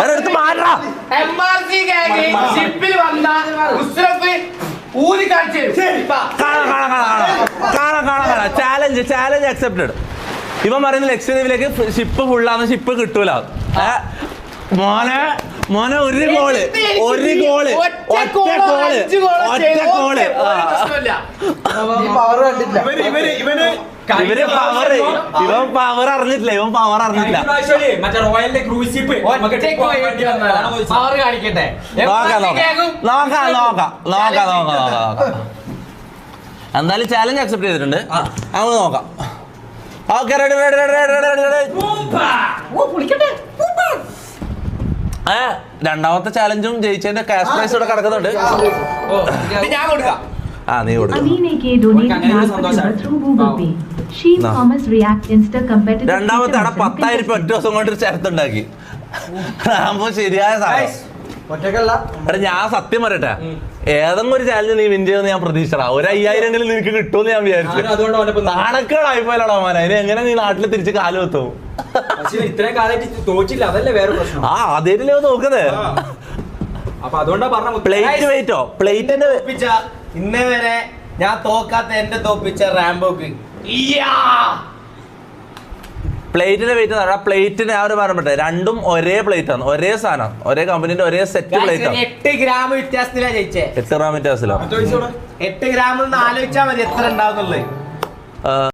Speaker 1: എടുത്ത് മാറ്റാ.
Speaker 4: MRG ഗ്യാങ് ഷിപ്പിൽ വന്ന ഉസ്രഫ് ഊരി കാണിച്ചു.
Speaker 1: Challenge accepted. ഇവൻ പറയുന്ന ലക്ഷദ്വീപിലേക്ക് ഷിപ്പ് ഫുള്ളാന്ന്, ഷിപ്പ് കിട്ടൂല. മോനെ ഒരു ഗോള് ഒറ്റ ഗോള്. ഇവൻ പവർ അറിഞ്ഞിട്ടില്ല.
Speaker 3: മറ്റേ റോയലിന്റെ ക്രൂസ് ഷിപ്പ്
Speaker 4: കാണിക്കട്ടെ.
Speaker 1: നോക്കാം. എന്തായാലും ചാലഞ്ച് അക്സെപ്റ്റ് ചെയ്തിട്ടുണ്ട്. നമുക്ക് നോക്കാം. Okay, ready. രണ്ടാമത്തെ ചാലഞ്ചും ജയിച്ചതിന്റെ ക്യാഷ് പ്രൈസ് ഇവിടെ കിടക്കുന്നുണ്ട്.
Speaker 4: ഞാൻ കൊടുക്കാം.
Speaker 1: നീ കൊടുക്കും. രണ്ടാമത്തെ 10,000 ഒറ്റ ദിവസം കൊണ്ട് ചേർത്തുണ്ടാക്കി. റാംബോ ശരിയായ സാധനം. എടാ ഞാൻ സത്യം പറയട്ടെ, ഏതെങ്കിലും ഒരു ചാലഞ്ച് നീ വിൻ ചെയ്തെന്ന് ഞാൻ പ്രതീക്ഷിച്ചടാ. 1,500 നിനക്ക് കിട്ടുമെന്ന് ഞാൻ വിചാരിച്ചു. നാണക്കേടായിപ്പോയല്ലോടാ മോനെ. അതിന് എങ്ങനെ നീ നാട്ടിൽ തിരിച്ച് കാല് വെത്തും?
Speaker 3: ഇത്രയും കാലമായിട്ട് തോച്ചില്ല, അതല്ലേ വേറെ പ്രശ്നം.
Speaker 1: അതേറ്റില്ലേ നോക്കുന്നത്.
Speaker 3: അപ്പൊ അതുകൊണ്ടാ പറഞ്ഞ
Speaker 1: പ്ലേറ്റ് വെയിറ്റോ പ്ലേറ്റിന്റെ
Speaker 4: ഇന്നേ വരെ ഞാൻ തോക്കാത്ത എന്റെ തോപ്പിച്ച റാംബോക്ക്
Speaker 1: പ്ലേറ്റിന്റെ വെയിറ്റ് പ്ലേറ്റിന് ഞാൻ ഒരു പറയട്ടെ, രണ്ടും ഒരേ പ്ലേറ്റ് ആണ്, ഒരേ സാധനം, ഒരേ കമ്പനിന്റെ ഒരേ സെറ്റ് പ്ലേറ്റ് ആണ്.
Speaker 4: 8 ഗ്രാം വ്യത്യാസത്തിലാ ജയിച്ചേ.
Speaker 1: 8 ഗ്രാം വ്യത്യാസത്തിലോ?
Speaker 4: 8 ഗ്രാം ആലോചിച്ചാൽ മതി എത്ര ഉണ്ടാവുന്നുള്ളത്.